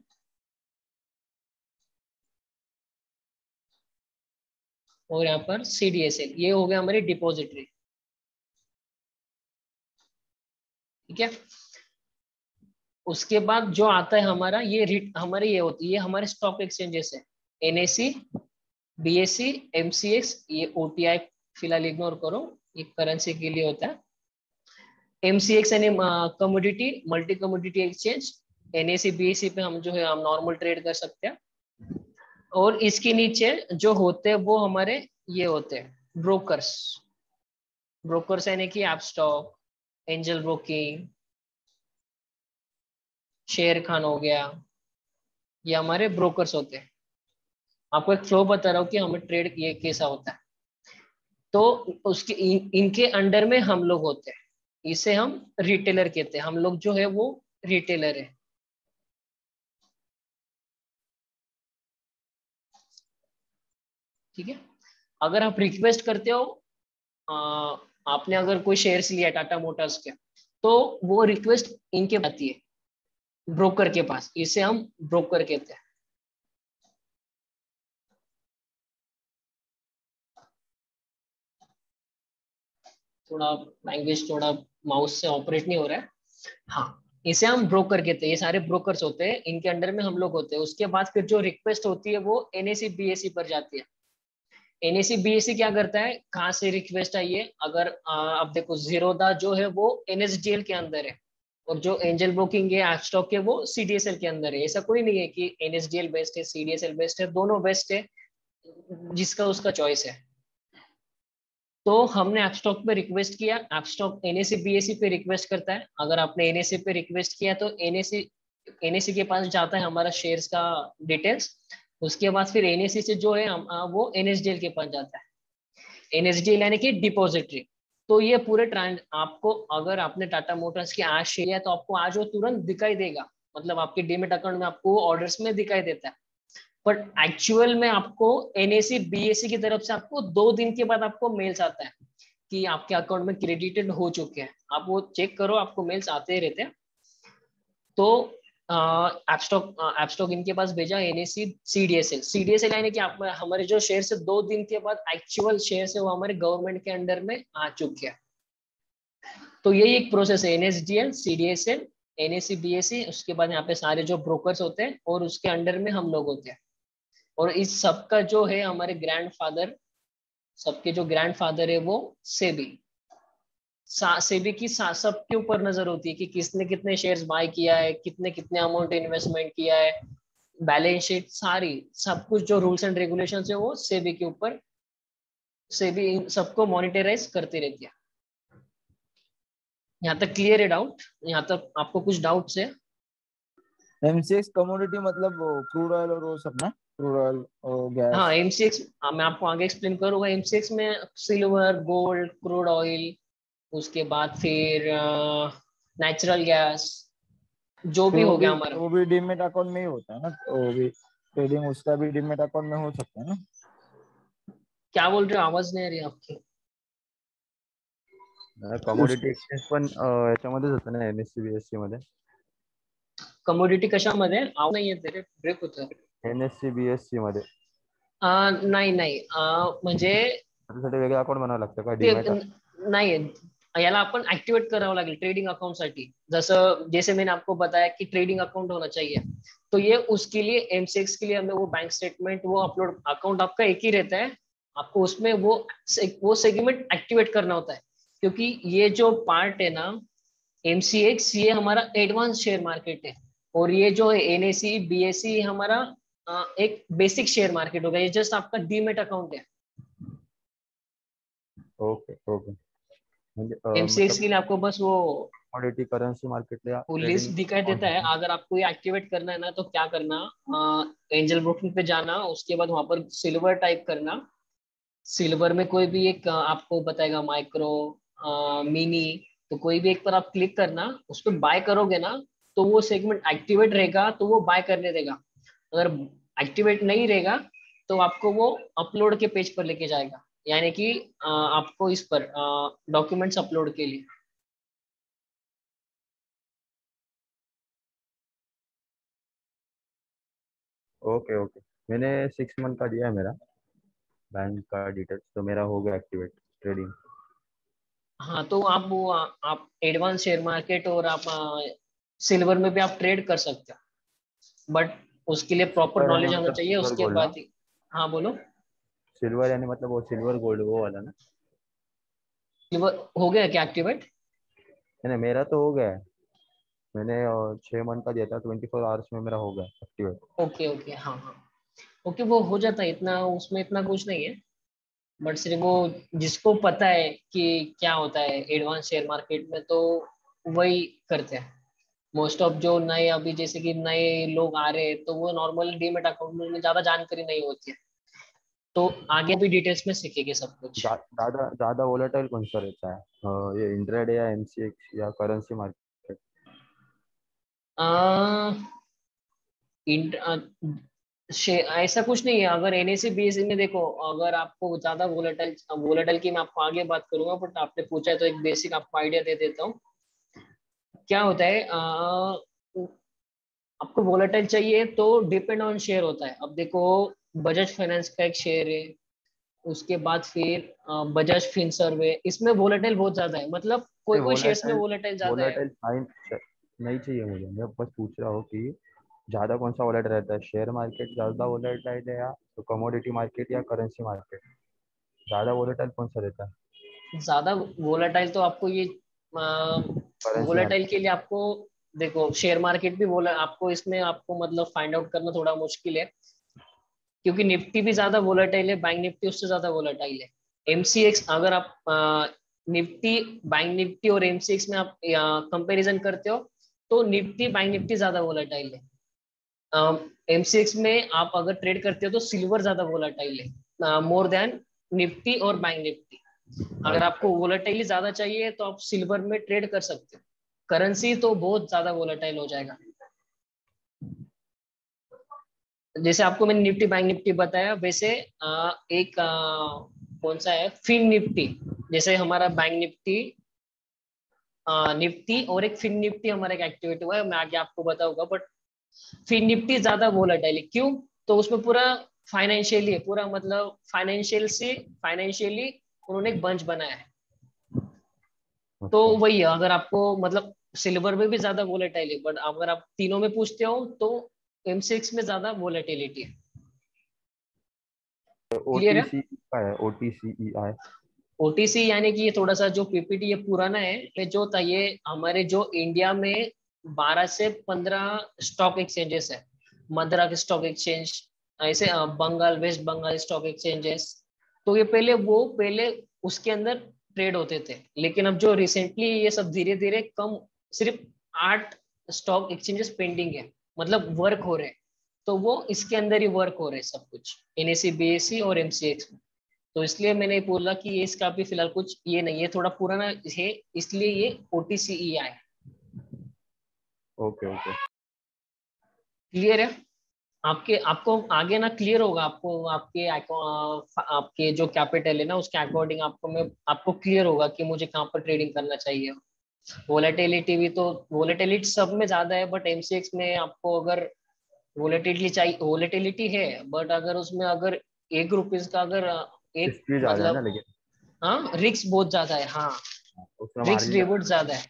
और यहाँ पर सीडीएसएल, ये हो गया हमारी डिपॉजिटरी। ठीक है। उसके बाद जो आता है हमारा हमारे ये होती है हमारे स्टॉक एक्सचेंजेस है, एनएसी, बीएससी, एमसीएक्स, ये ओटीआई फिलहाल इग्नोर करो, ये करेंसी के लिए होता है। एमसीएक्स यानी commodity, multi commodity exchange. NAC BSc पे हम जो है हम नॉर्मल ट्रेड कर सकते हैं। और इसके नीचे जो होते हैं वो हमारे ये होते हैं ब्रोकर्स। ब्रोकर्स यानी कि एपस्टॉक, एंजल ब्रोकिंग, शेर खान हो गया, ये हमारे ब्रोकर्स होते हैं। आपको एक फ्लो बता रहा हूँ कि हमें ट्रेड ये कैसा होता है। तो उसके इनके अंडर में हम लोग होते हैं, इसे हम रिटेलर कहते हैं। हम लोग जो है वो रिटेलर है। ठीक है। अगर आप रिक्वेस्ट करते हो, आपने अगर कोई शेयर्स लिया टाटा मोटर्स के, तो वो रिक्वेस्ट इनके आती है ब्रोकर के पास, इसे हम ब्रोकर कहते हैं। थोड़ा लैंग्वेज थोड़ा माउस से ऑपरेट नहीं हो रहा है। हाँ, इसे हम ब्रोकर कहते हैं। ये सारे ब्रोकर्स होते हैं, इनके अंडर में हम लोग होते हैं। उसके बाद फिर जो रिक्वेस्ट होती है वो एनएसी बीएससी पर जाती है। एनएसी बीएससी क्या करता है, कहाँ से रिक्वेस्ट आई है, अगर अब देखो जीरोदा जो है वो एनएसडीएल के अंदर है, और जो एंजल ब्रोकिंग है एपस्टॉक है वो सीडीएसएल के अंदर है। ऐसा कोई नहीं है कि एनएसडीएल बेस्ट है सीडीएसएल बेस्ट है, दोनों बेस्ट है, जिसका उसका चॉइस है। तो हमने एपस्टॉक पे रिक्वेस्ट किया, एपस्टॉक एनएसी बीएससी पे रिक्वेस्ट करता है। अगर आपने एनएसी पे रिक्वेस्ट किया तो एनएसी के पास जाता है हमारा शेयर्स का डिटेल्स। उसके बाद फिर एनएसी से जो है वो एनएसडीएल के पास जाता है। एनएसडीएल यानी कि डिपॉजिटरी। तो ये पूरे ट्रांस आपको, अगर आपने टाटा मोटर्स की आज शेयर है तो आपको आज वो तुरंत दिखाई देगा, मतलब आपके डीमेट अकाउंट में आपको ऑर्डर्स में दिखाई देता है। बट एक्चुअल में आपको एनएसी बीएससी की तरफ से आपको 2 दिन के बाद आपको मेल्स आता है कि आपके अकाउंट में क्रेडिटेड हो चुके हैं। आप वो चेक करो, आपको मेल्स आते ही रहते हैं। तो एपस्टॉक इनके पास भेजा एनएसी सीडीएसएल। सीडीएसएल यानी कि आप हमारे जो शेयर से 2 दिन के बाद एक्चुअल शेयर है वो हमारे गवर्नमेंट के अंडर में आ चुके हैं। तो यही एक प्रोसेस है, एनएसडीएल, सीडीएसएल, एनएसी बीएससी। उसके बाद यहाँ पे सारे जो ब्रोकर्स होते हैं और उसके अंडर में हम लोग होते हैं। और इस सबका जो है हमारे ग्रैंडफादर, सबके जो ग्रैंडफादर है वो सेबी। सेबी की सबके ऊपर नजर होती है कि किसने कितने शेयर्स बाय किया है, कितने कितने अमाउंट इन्वेस्टमेंट किया है, बैलेंस शीट सारी, सब कुछ जो रूल्स एंड रेगुलेशंस है वो सेबी के ऊपर, सेबी सबको मॉनिटराइज करती रहती है। यहाँ तक क्लियर है डाउट? यहाँ तक आपको कुछ डाउट्स है? एमसीएक्स कमोडिटी मतलब क्रूड ऑयल और वो सब ना, क्रूड ऑयल और हाँ, गैस। एमसीएक्स मैं आपको आगे एक्सप्लेन करूंगा। एमसीएक्स में सिल्वर, गोल्ड, क्रूड ऑयल, उसके बाद फिर नेचुरल गैस, जो फिर भी हो गया हमारा। वो भी डीमेट अकाउंट में ही होता है ना, तो वो भी ट्रेडिंग उसका भी डीमेट अकाउंट में हो सकता है ना। क्या बोल रहे हो, आवाज नहीं आ रही आपकी? उस कमोडिटी एक्सचेंज पण याच्यामध्येच होतं ना, एनएससी बीएससी मध्ये. कमोडिटी कशामध्ये आव नाही येते रे, ब्रेक होतं. एनएससी बीएससी मध्ये नाही नाही, म्हणजे त्याच्यासाठी वेगळं अकाउंट बनावं लागतं का, ते डीमॅट? नाही, याला आपण ऍक्टिवेट करावं लागेल ट्रेडिंग अकाउंट साठी। जैसे जैसे मैंने आपको बताया कि ट्रेडिंग अकाउंट होना चाहिए, तो ये उसके लिए एमसीएक्स के लिए हमें वो बैंक स्टेटमेंट वो अपलोड, अकाउंट आपका एक ही रहता है, आपको उसमें वो सेगमेंट एक्टिवेट करना होता है। क्योंकि ये जो पार्ट है ना एमसीएक्स, ये हमारा एडवांस शेयर मार्केट है, और ये जो है एनएसी बीएससी हमारा एक बेसिक शेयर मार्केट होगा। ये जस्ट आपका डीमेट अकाउंट है। Okay okay. म्हणजे एमसीएक्स मतलब के लिए आपको बस वो कमोडिटी करन्सी मार्केटला वो लिस्ट ट्रेडिंग दिखाई देता है। अकाउंट. अगर आपको ये एक्टिवेट करना है ना तो क्या करना, एंजल ब्रोकिंग पे जाना, उसके बाद वहां पर सिल्वर टाइप करना। सिल्वर में कोई भी एक आपको बताएगा माइक्रो, मिनी, तो कोई भी एक पर आप क्लिक करना, उस पर बाय करोगे ना तो वो सेगमेंट एक्टिवेट रहेगा, तो वो बाय करने देगा। अगर एक्टिवेट नहीं रहेगा तो आपको वो अपलोड के पेज पर लेके जाएगा, यानी कि आपको इस पर डॉक्यूमेंट्स अपलोड के लिए। Okay okay. मैंने 6 मंथ का दिया है मेरा बैंक का डिटेल्स, तो मेरा हो गया एक्टिवेट ट्रेडिंग. हाँ, तो आप वो आप एडवांस शेयर मार्केट और आप सिल्वर में भी आप ट्रेड कर सकते हो, बट उसके लिए प्रॉपर सिल्वर यानी नॉलेज होना मतलब चाहिए, सिल्वर उसके गोल्ड ना? बाद ही। हाँ बोलो। सिल्वर यानी मतलब वो सिल्वर गोल्ड वो वाला ना? सिल्वर हो गया क्या एक्टिवेट? नहीं नहीं, मेरा तो हो गया है। मैंने 6 मंथ का दिया था, 24 आवर्स में मेरा हो गया एक्टिवेट। ओके ओके, हाँ हाँ, ओके वो हो जाता है, इतना उसमें इतना कुछ नहीं है। बट सिर्फ वो जिसको पता है कि क्या होता है एडवांस शेयर मार्केट में, तो वही करते हैं। मोस्ट ऑफ जो नए अभी जैसे कि नए लोग आ रहे हैं, तो वो नॉर्मल डीमेट अकाउंट में ज्यादा जानकारी नहीं होती है, तो आगे भी डिटेल्स में सीखेंगे सब कुछ। ज्यादा ज्यादा वोलेटाइल कौन सा रहता है? ये इंट्राडे या एमसीएक्स या करेंसी मार्केट? आ, ऐसा कुछ नहीं है। अगर एनएससी बीएससी में देखो, अगर आपको ज्यादा वोलेटाइल वोलेटाइल की मैं आपको आगे बात करूंगा, बट आपने पूछा है तो एक बेसिक आपको आइडिया दे देता हूँ। क्या होता है, आपको वोलेटाइल चाहिए तो डिपेंड ऑन शेयर होता है। अब देखो, बजाज फाइनेंस का एक शेयर है, उसके बाद फिर बजाज फिनसर्व है, इसमें वोलेटाइल बहुत ज्यादा है, मतलब कोई नहीं, कोई शेयर्स में वोलेटाइल वोलेटाइल ज्यादा है। वोलेटाइल साइन नहीं चाहिए मुझे। मैं बस पूछ रहा हूँ कि ज्यादा कौन सा वोलेटाइल रहता है? शेयर मार्केट ज्यादा वोलेटाइल है या तो कमोडिटी मार्केट या करेंसी मार्केट? ज्यादा वोलेटाइल कौन सा रहता है? ज्यादा वोलेटाइल तो आपको ये करेंसी वोलेटाइल मार्केट। के लिए आपको, देखो शेयर मार्केट भी बोला आपको, इसमें आपको मतलब फाइंड आउट करना थोड़ा मुश्किल है, क्योंकि निफ्टी भी ज्यादा वोलेटाइल है, बैंक निफ्टी उससे ज्यादा वोलेटाइल है। एमसीएक्स अगर आप निफ्टी, बैंक निफ्टी और एमसीएक्स में आप कंपैरिजन करते हो, तो निफ्टी बैंक निफ्टी ज्यादा वोलेटाइल है। एमसीएक्स में आप अगर ट्रेड करते हो तो सिल्वर ज्यादा वोलेटाइल है, मोर देन निफ्टी और बैंक निफ्टी। अगर अच्छा। आपको वोलेटाइल ज्यादा चाहिए तो आप सिल्वर में ट्रेड कर सकते हो, करेंसी तो बहुत ज्यादा वोलेटाइल हो जाएगा। जैसे आपको मैंने निफ्टी बैंक निफ्टी बताया, वैसे एक कौन सा है, फिन निफ्टी। जैसे हमारा बैंक निफ्टी, निफ्टी और एक फिन निफ्टी हमारा एक एक्टिविटी हुआ है, मैं आगे आपको बताऊंगा। बट फिन निफ्टी ज्यादा वोलेटाइल है, क्यों? तो उसमें पूरा फाइनेंशियली है, पूरा मतलब फाइनेंशियली उन्होंने एक बंच बनाया है। तो अच्छा। वही है, अगर आपको मतलब सिल्वर में भी ज्यादा वोलेटाइल है, बट अगर आप तीनों में पूछते हो तो M6 में ज्यादा वोलेटिलिटी है। क्लियर है? ओटीसी का है, OTCEI? ओटीसी यानी कि ये थोड़ा सा जो पीपीटी ये पुराना है, ये जो था ये हमारे जो इंडिया में 12 से 15 स्टॉक एक्सचेंजेस है। मद्रास स्टॉक एक्सचेंज, ऐसे बंगाल वेस्ट बंगाल स्टॉक एक्सचेंजेस। तो ये पहले उसके अंदर ट्रेड होते थे, लेकिन अब जो रिसेंटली ये सब धीरे धीरे कम, सिर्फ 8 स्टॉक एक्सचेंजेस पेंडिंग है, मतलब वर्क हो रहे हैं। तो वो इसके अंदर ही वर्क हो रहे हैं सब कुछ, एनएससी बीएससी और एमसीएक्स। तो इसलिए मैंने बोला कि ये इसका भी फिलहाल कुछ ये नहीं है, थोड़ा पुराना है, इसलिए ये OTCEI है। Okay okay. क्लियर है? आपके आपको आगे ना क्लियर होगा, आपको आपके जो कैपिटल है ना उसके अकॉर्डिंग आपको क्लियर होगा कि मुझे कहाँ पर ट्रेडिंग करना चाहिए। वोलेटिलिटी भी तो, वोलेटिलिटी सब में ज्यादा है, बट एमसीएक्स में आपको अगर वोलेटिलिटी चाहिए, वोलेटिलिटी है, बट अगर उसमें अगर 1 रुपीज का अगर एक रिस्क भी ज्यादा है ना, मतलब, लेकिन हाँ रिस्क बहुत ज्यादा है, हाँ उसमें रिस्क मार्जिन रिवॉर्ड ज्यादा है।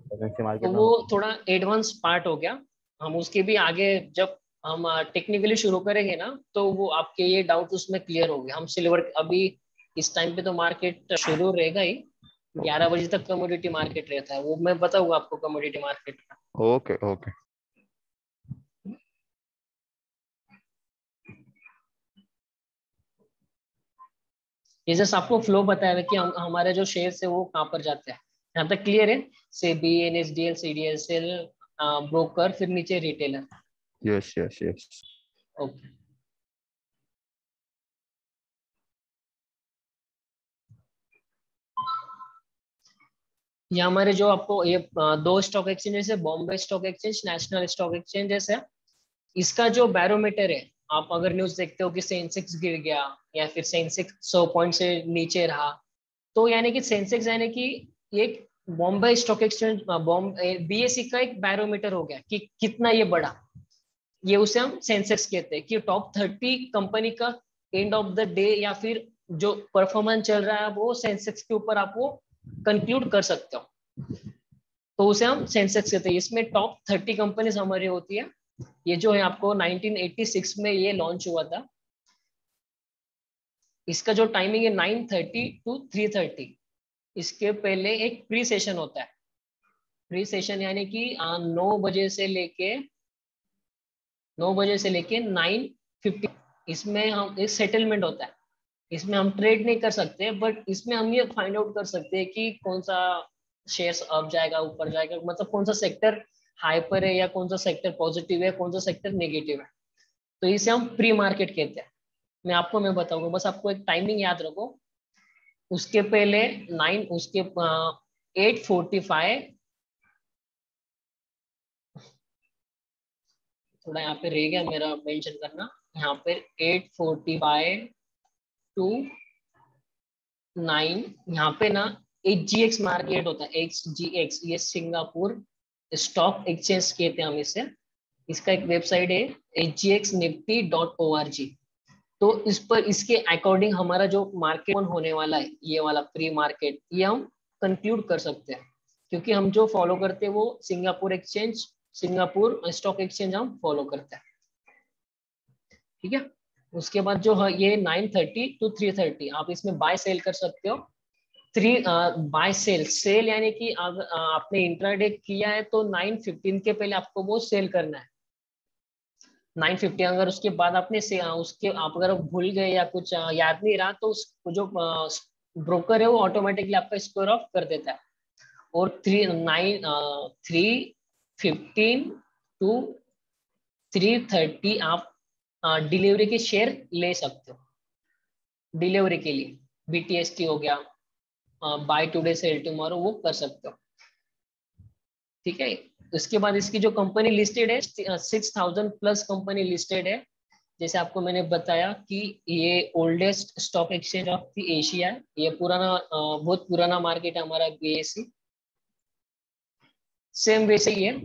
करेंसी तो मार्केट में वो होता थोड़ा एडवांस पार्ट हो गया। हम उसके भी आगे जब हम टेक्निकली शुरू करेंगे ना, तो वो आपके ये डाउट उसमें क्लियर हो गए। हम सिल्वर अभी इस टाइम पे तो मार्केट शुरू रहेगा ही, 11 बजे तक कमोडिटी मार्केट रहता है, वो मैं बताऊंगा आपको कमोडिटी मार्केट का। है। Okay okay. ये जैसे आपको फ्लो बताया है कि हमारे जो शेयर है वो कहाँ पर जाते हैं, यहाँ तक क्लियर है? सेबी, एनएसडीएल, सीडीएसएल, ब्रोकर, फिर नीचे retailer. Yes yes yes. Okay. ये हमारे जो आपको ये 2 स्टॉक एक्सचेंजेस है, Bombay stock exchange, national stock exchanges है। इसका जो बैरोमीटर है, आप अगर न्यूज देखते हो कि सेंसेक्स गिर गया या फिर सेंसेक्स 100 पॉइंट से नीचे रहा, तो यानी कि सेंसेक्स यानी कि एक Bombay stock exchange, Bombay BSE का एक बैरोमीटर हो गया कि कितना ये बढ़ा। ये उसे हम सेंसेक्स कहते हैं कि टॉप 30 कंपनी का एंड ऑफ द डे या फिर जो परफॉर्मेंस चल रहा है वो सेंसेक्स के ऊपर आप वो कंक्लूड कर सकते हो। तो उसे हम सेंसेक्स कहते हैं। इसमें टॉप 30 कंपनीज हमारी होती है। ये जो है आपको 1986 में ये लॉन्च हुआ था। इसका जो टाइमिंग है 9:30 to 3:30। इसके पहले एक प्री सेशन होता है। प्री सेशन यानी कि 9 बजे से लेके 9:50। इसमें हम एक सेटलमेंट होता है। इसमें हम ट्रेड नहीं कर सकते, बट इसमें हम ये फाइंड आउट कर सकते हैं कि कौन सा शेयर्स अप जाएगा, ऊपर जाएगा, मतलब कौन सा सेक्टर हाई पर है या कौन सा सेक्टर पॉजिटिव है, कौन सा सेक्टर नेगेटिव है। तो इसे हम प्री मार्केट कहते हैं। मैं बताऊंगा, बस आपको एक टाइमिंग याद रखो। उसके पहले 8:45, थोड़ा यहाँ पे रह गया मेरा मेंशन करना, यहाँ पे 8:45 to 9। यहाँ पे ना HGX मार्केट होता है, XGX, ये सिंगापुर स्टॉक एक्सचेंज कहते हैं हम इसे। इसका एक वेबसाइट है hgxnifty.org। तो इस पर इसके अकॉर्डिंग हमारा जो मार्केट होने वाला है, ये वाला प्री मार्केट, ये हम कंक्लूड कर सकते हैं, क्योंकि हम जो फॉलो करते हैं वो सिंगापुर स्टॉक एक्सचेंज हम फॉलो करते हैं। ठीक है। उसके बाद जो है ये 9:30 to 3:30 आप इसमें बाय सेल कर सकते हो। बाय सेल यानी कि अगर आपने इंट्राडे किया है तो 9:15 के पहले आपको वो सेल करना है। 9:50 अगर उसके बाद आपने उसके आप अगर भूल गए या कुछ याद नहीं रहा, तो जो ब्रोकर है वो ऑटोमेटिकली आपका स्क्वायर ऑफ कर देता है। और 3:15 to 3:30 आप डिलीवरी के शेयर ले सकते हो। डिलीवरी के लिए BTST हो गया, बाय टुडे सेल टुमारो, वो कर सकते हो। ठीक है। उसके बाद इसकी जो कंपनी लिस्टेड है 6,000 प्लस कंपनी लिस्टेड है। जैसे आपको मैंने बताया कि ये oldest stock exchange of the Asia है। ये बहुत पुराना मार्केट है हमारा BSE। सेम वैसे ही है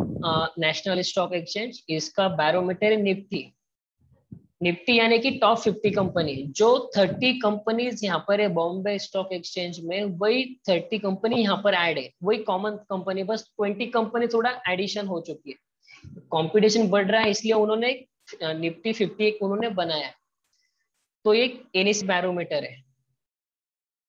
नेशनल स्टॉक एक्सचेंज। इसका बैरोमीटर है निफ्टी। निफ्टी यानी कि टॉप 50 कंपनी, जो 30 कंपनीज यहाँ पर है बॉम्बे स्टॉक एक्सचेंज में, वही 30 कंपनी यहाँ पर ऐड है, वही कॉमन कंपनी, बस 20 कंपनी थोड़ा एडिशन हो चुकी है। कंपटीशन बढ़ रहा है, इसलिए उन्होंने निफ्टी 50 एक उन्होंने बनाया है। तो ये NSE बैरोमीटर है।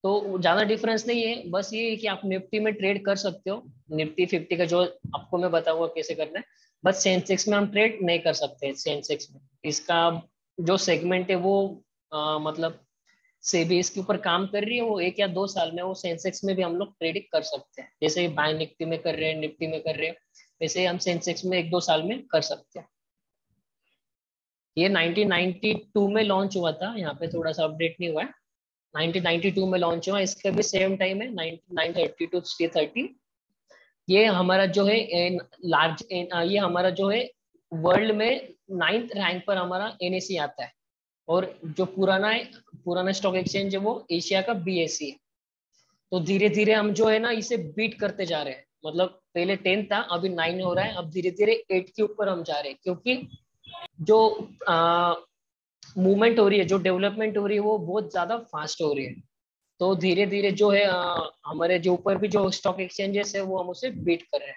तो ज्यादा डिफरेंस नहीं है, बस ये है कि आप निफ्टी में ट्रेड कर सकते हो। निफ्टी 50 का जो आपको मैं बताऊंगा कैसे करना है। बस सेंसेक्स में हम ट्रेड नहीं कर सकते। सेंसेक्स में इसका जो सेगमेंट है वो मतलब सेबी इसके ऊपर काम कर रही है, वो 1 या 2 साल में वो सेंसेक्स में भी हम लोग ट्रेडिंग कर सकते हैं। जैसे बैंक निफ्टी में कर रहे हैं, निफ्टी में कर रहे हैं, वैसे हम सेंसेक्स में 1-2 साल में कर सकते हैं। ये 1992 में लॉन्च हुआ था, यहाँ पे थोड़ा सा अपडेट नहीं हुआ है। 1992 में लॉन्च हुआ, इसका भी सेम टाइम है 9:30 to 3:30। ये हमारा जो है ये हमारा जो है वर्ल्ड में 9th रैंक पर हमारा NSE आता है। और जो पुराना स्टॉक एक्सचेंज है वो एशिया का BSE है। तो धीरे धीरे हम जो है ना इसे बीट करते जा रहे हैं। मतलब पहले 10 था, अभी 9 हो रहा है, अब धीरे धीरे 8 के ऊपर हम जा रहे हैं, क्योंकि जो मूवमेंट हो रही है, जो डेवलपमेंट हो रही है, वो बहुत ज्यादा फास्ट हो रही है। तो धीरे धीरे जो है हमारे जो ऊपर भी जो स्टॉक एक्सचेंजेस है वो हम उसे बीट कर रहे हैं।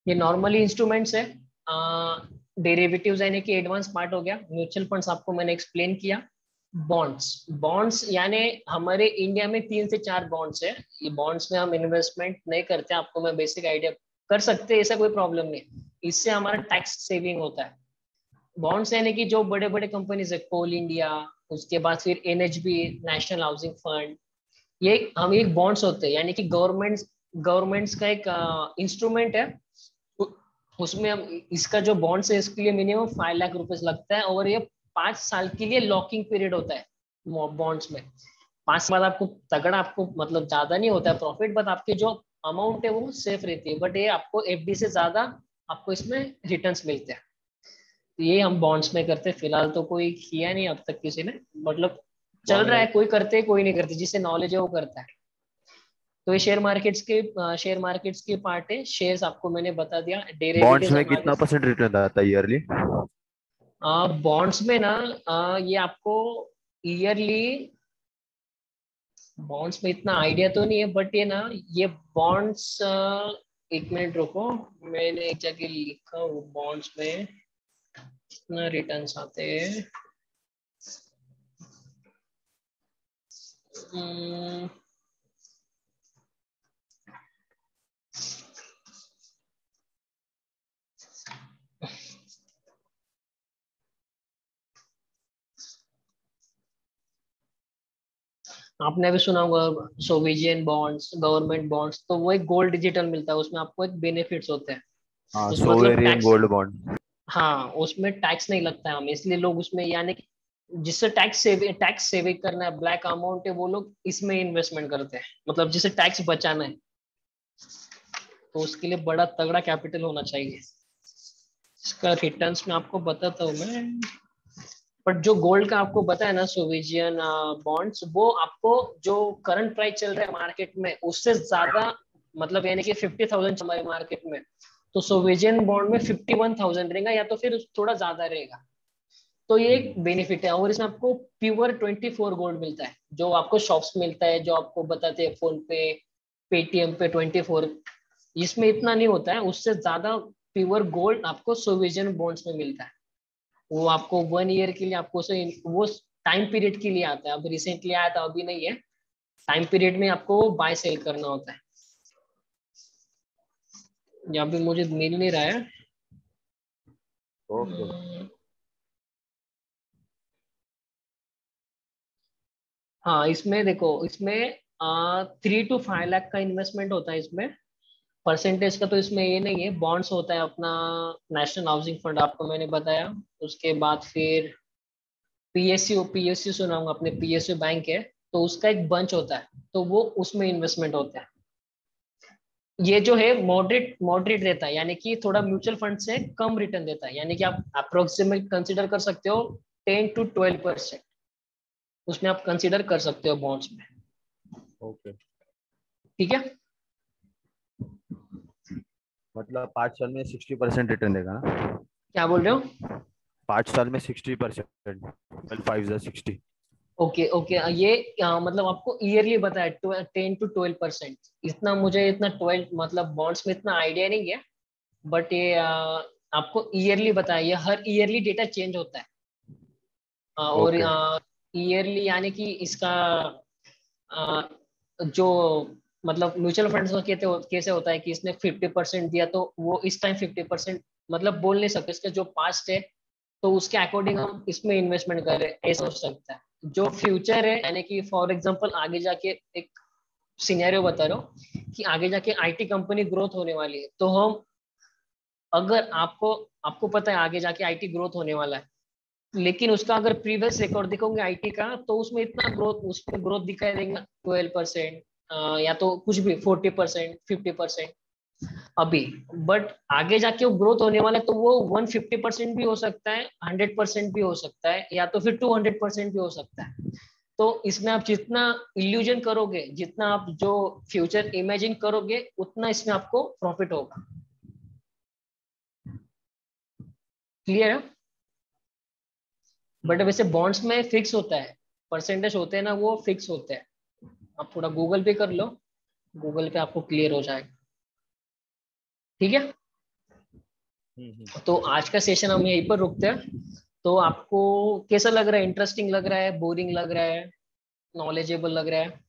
ये नॉर्मली इंस्ट्रूमेंट्स है। डेरिवेटिव्स यानी कि एडवांस पार्ट हो गया। म्यूचुअल फंड्स आपको मैंने एक्सप्लेन किया। बॉन्ड्स यानी हमारे इंडिया में 3 से 4 बॉन्ड्स है। ये बॉन्ड्स में हम इन्वेस्टमेंट नहीं करते, आपको मैं बेसिक आइडिया कर सकते हैं, ऐसा कोई प्रॉब्लम नहीं। इससे हमारा टैक्स सेविंग होता है। बॉन्ड्स यानी कि जो बड़े बड़े कंपनीज है, कोल इंडिया, उसके बाद फिर NHB, नेशनल हाउसिंग फंड, ये हम एक बॉन्ड्स होते हैं, यानी कि गवर्नमेंट्स का एक इंस्ट्रूमेंट है। उसमें हम इसका जो बॉन्ड्स है इसके लिए मिनिमम 5 लाख रुपए लगता है, और ये 5 साल के लिए लॉकिंग पीरियड होता है बॉन्ड्स में। 5 साल बाद आपको तगड़ा, आपको मतलब ज्यादा नहीं होता है प्रॉफिट, बट आपकी जो अमाउंट है वो सेफ रहती है। बट ये आपको FD से ज्यादा आपको इसमें रिटर्न्स मिलते हैं। ये हम बॉन्ड्स में करते हैं। फिलहाल तो कोई किया नहीं अब तक किसी ने, मतलब चल रहा है, कोई करते है कोई नहीं करते, जिससे नॉलेज है वो करता है। तो ये शेयर मार्केट्स के पार्ट है। शेयर्स आपको मैंने बता दिया। बॉन्ड्स डेरिवेटिव्स में हमारे कितना % रिटर्न आता है ईयरली? बॉन्ड्स में ना ये आपको ईयरली, बॉन्ड्स में इतना आइडिया तो नहीं है, बट ये ना, ये बॉन्ड्स, एक मिनट रुको, मैंने एक जगह लिखा वो बॉन्ड्स में कितना रिटर्न्स आते हैं। आपने भी सुना होगा सोविजियन बॉन्ड्स, गवर्नमेंट बॉन्ड्स, तो वो एक गोल्ड डिजिटल मिलता है, उसमें आपको एक बेनिफिट्स होते हैं। हाँ, उसमें मतलब सोवेरियन टैक्स, गोल्ड बॉन्ड। हाँ उसमें टैक्स नहीं लगता है हमें, इसलिए लोग उसमें, यानी कि जिससे टैक्स सेविंग करना है, ब्लैक अमाउंट है, वो लोग इसमें इन्वेस्टमेंट करते हैं, मतलब जिसे टैक्स बचाना है, तो उसके लिए बड़ा तगड़ा कैपिटल होना चाहिए। इसका रिटर्न्स में आपको बताता हूँ मैं, बट जो गोल्ड का आपको बताया ना सोविजियन बॉन्ड्स, वो आपको जो करंट प्राइस चल रहा है मार्केट में उससे ज्यादा, मतलब यानी कि 50,000 हमारे मार्केट में, तो सोविजियन बॉन्ड में 51,000 रहेगा, या तो फिर थोड़ा ज्यादा रहेगा। तो ये एक बेनिफिट है, और इसमें आपको प्योर 24 गोल्ड मिलता है, जो आपको शॉप्स मिलता है, जो आपको बताते हैं फोन पे, पेटीएम पे 24, इसमें इतना नहीं होता है, उससे ज्यादा प्योर गोल्ड आपको सोविजन बॉन्ड्स में मिलता है। वो आपको 1 ईयर के लिए, आपको से वो टाइम पीरियड के लिए आता है, अब रिसेंटली आया था, अभी नहीं है, टाइम पीरियड में आपको बाय सेल करना होता है। यहाँ पे मुझे मिल नहीं रहा है। ओके। हाँ इसमें देखो, इसमें 3 to 5 लाख का इन्वेस्टमेंट होता है इसमें। परसेंटेज का तो इसमें ये नहीं है, बॉन्ड्स होता है अपना, नेशनल हाउसिंग फंड आपको मैंने बताया, उसके बाद फिर पीएसयू, पीएसयू सुना होगा अपने, पीएसयू बैंक है, तो उसका एक बंच होता है, तो वो उसमें इन्वेस्टमेंट होता है। ये जो है मॉडरेट मॉडरेट रहता है, यानी कि थोड़ा म्यूचुअल फंड से कम रिटर्न देता है, यानी कि आप अप्रोक्सीमेट कंसिडर कर सकते हो 10 to 12%, उसमें आप कंसिडर कर सकते हो बॉन्ड्स में। ओके, ठीक है, मतलब 5 साल में 60% रिटर्न देगा ना? क्या बोल रहे हो? 5 साल में 60%, 12 5 60। ओके ओके, ये मतलब आपको ईयरली बताया 10 to 12%, इतना मुझे, इतना 12 मतलब बॉन्ड्स में इतना आइडिया नहीं है, बट ये आपको ईयरली बताया, ये हर ईयरली डेटा चेंज होता है। और ओके। ईयरली यानी कि इसका जो मतलब म्यूचुअल फंड्स का कैसे होता है कि इसने 50% दिया, तो वो इस टाइम 50% मतलब बोल नहीं सकते, इसका जो पास्ट है तो उसके अकॉर्डिंग हम इसमें इन्वेस्टमेंट कर रहे हैं, ऐसा हो सकता है। जो फ्यूचर है, यानी कि फॉर एग्जांपल आगे जाके, एक सिनेरियो बता रहा हूँ कि आगे जाके आईटी कंपनी ग्रोथ होने वाली है, तो हम, अगर आपको आपको पता है आगे जाके आईटी ग्रोथ होने वाला है, लेकिन उसका अगर प्रीवियस रिकॉर्ड देखोगे आईटी का, तो उसमें इतना ग्रोथ, उसमें ग्रोथ दिखाई देगा 12%, या तो कुछ भी 40%, 50% अभी। बट आगे जाके वो ग्रोथ होने वाला है, तो वो 150% भी हो सकता है, 100% भी हो सकता है, या तो फिर 200% भी हो सकता है। तो इसमें आप जितना इल्यूजन करोगे, जितना आप जो फ्यूचर इमेजिन करोगे, उतना इसमें आपको प्रॉफिट होगा। क्लियर है? बट वैसे बॉन्ड्स में फिक्स होता है, परसेंटेज होते हैं ना, वो फिक्स होते हैं। आप थोड़ा गूगल पे कर लो, गूगल पे आपको क्लियर हो जाएगा। ठीक है, तो आज का सेशन हम यहीं पर रुकते हैं। तो आपको कैसा लग रहा है? इंटरेस्टिंग लग रहा है, बोरिंग लग रहा है, नॉलेजेबल लग रहा है?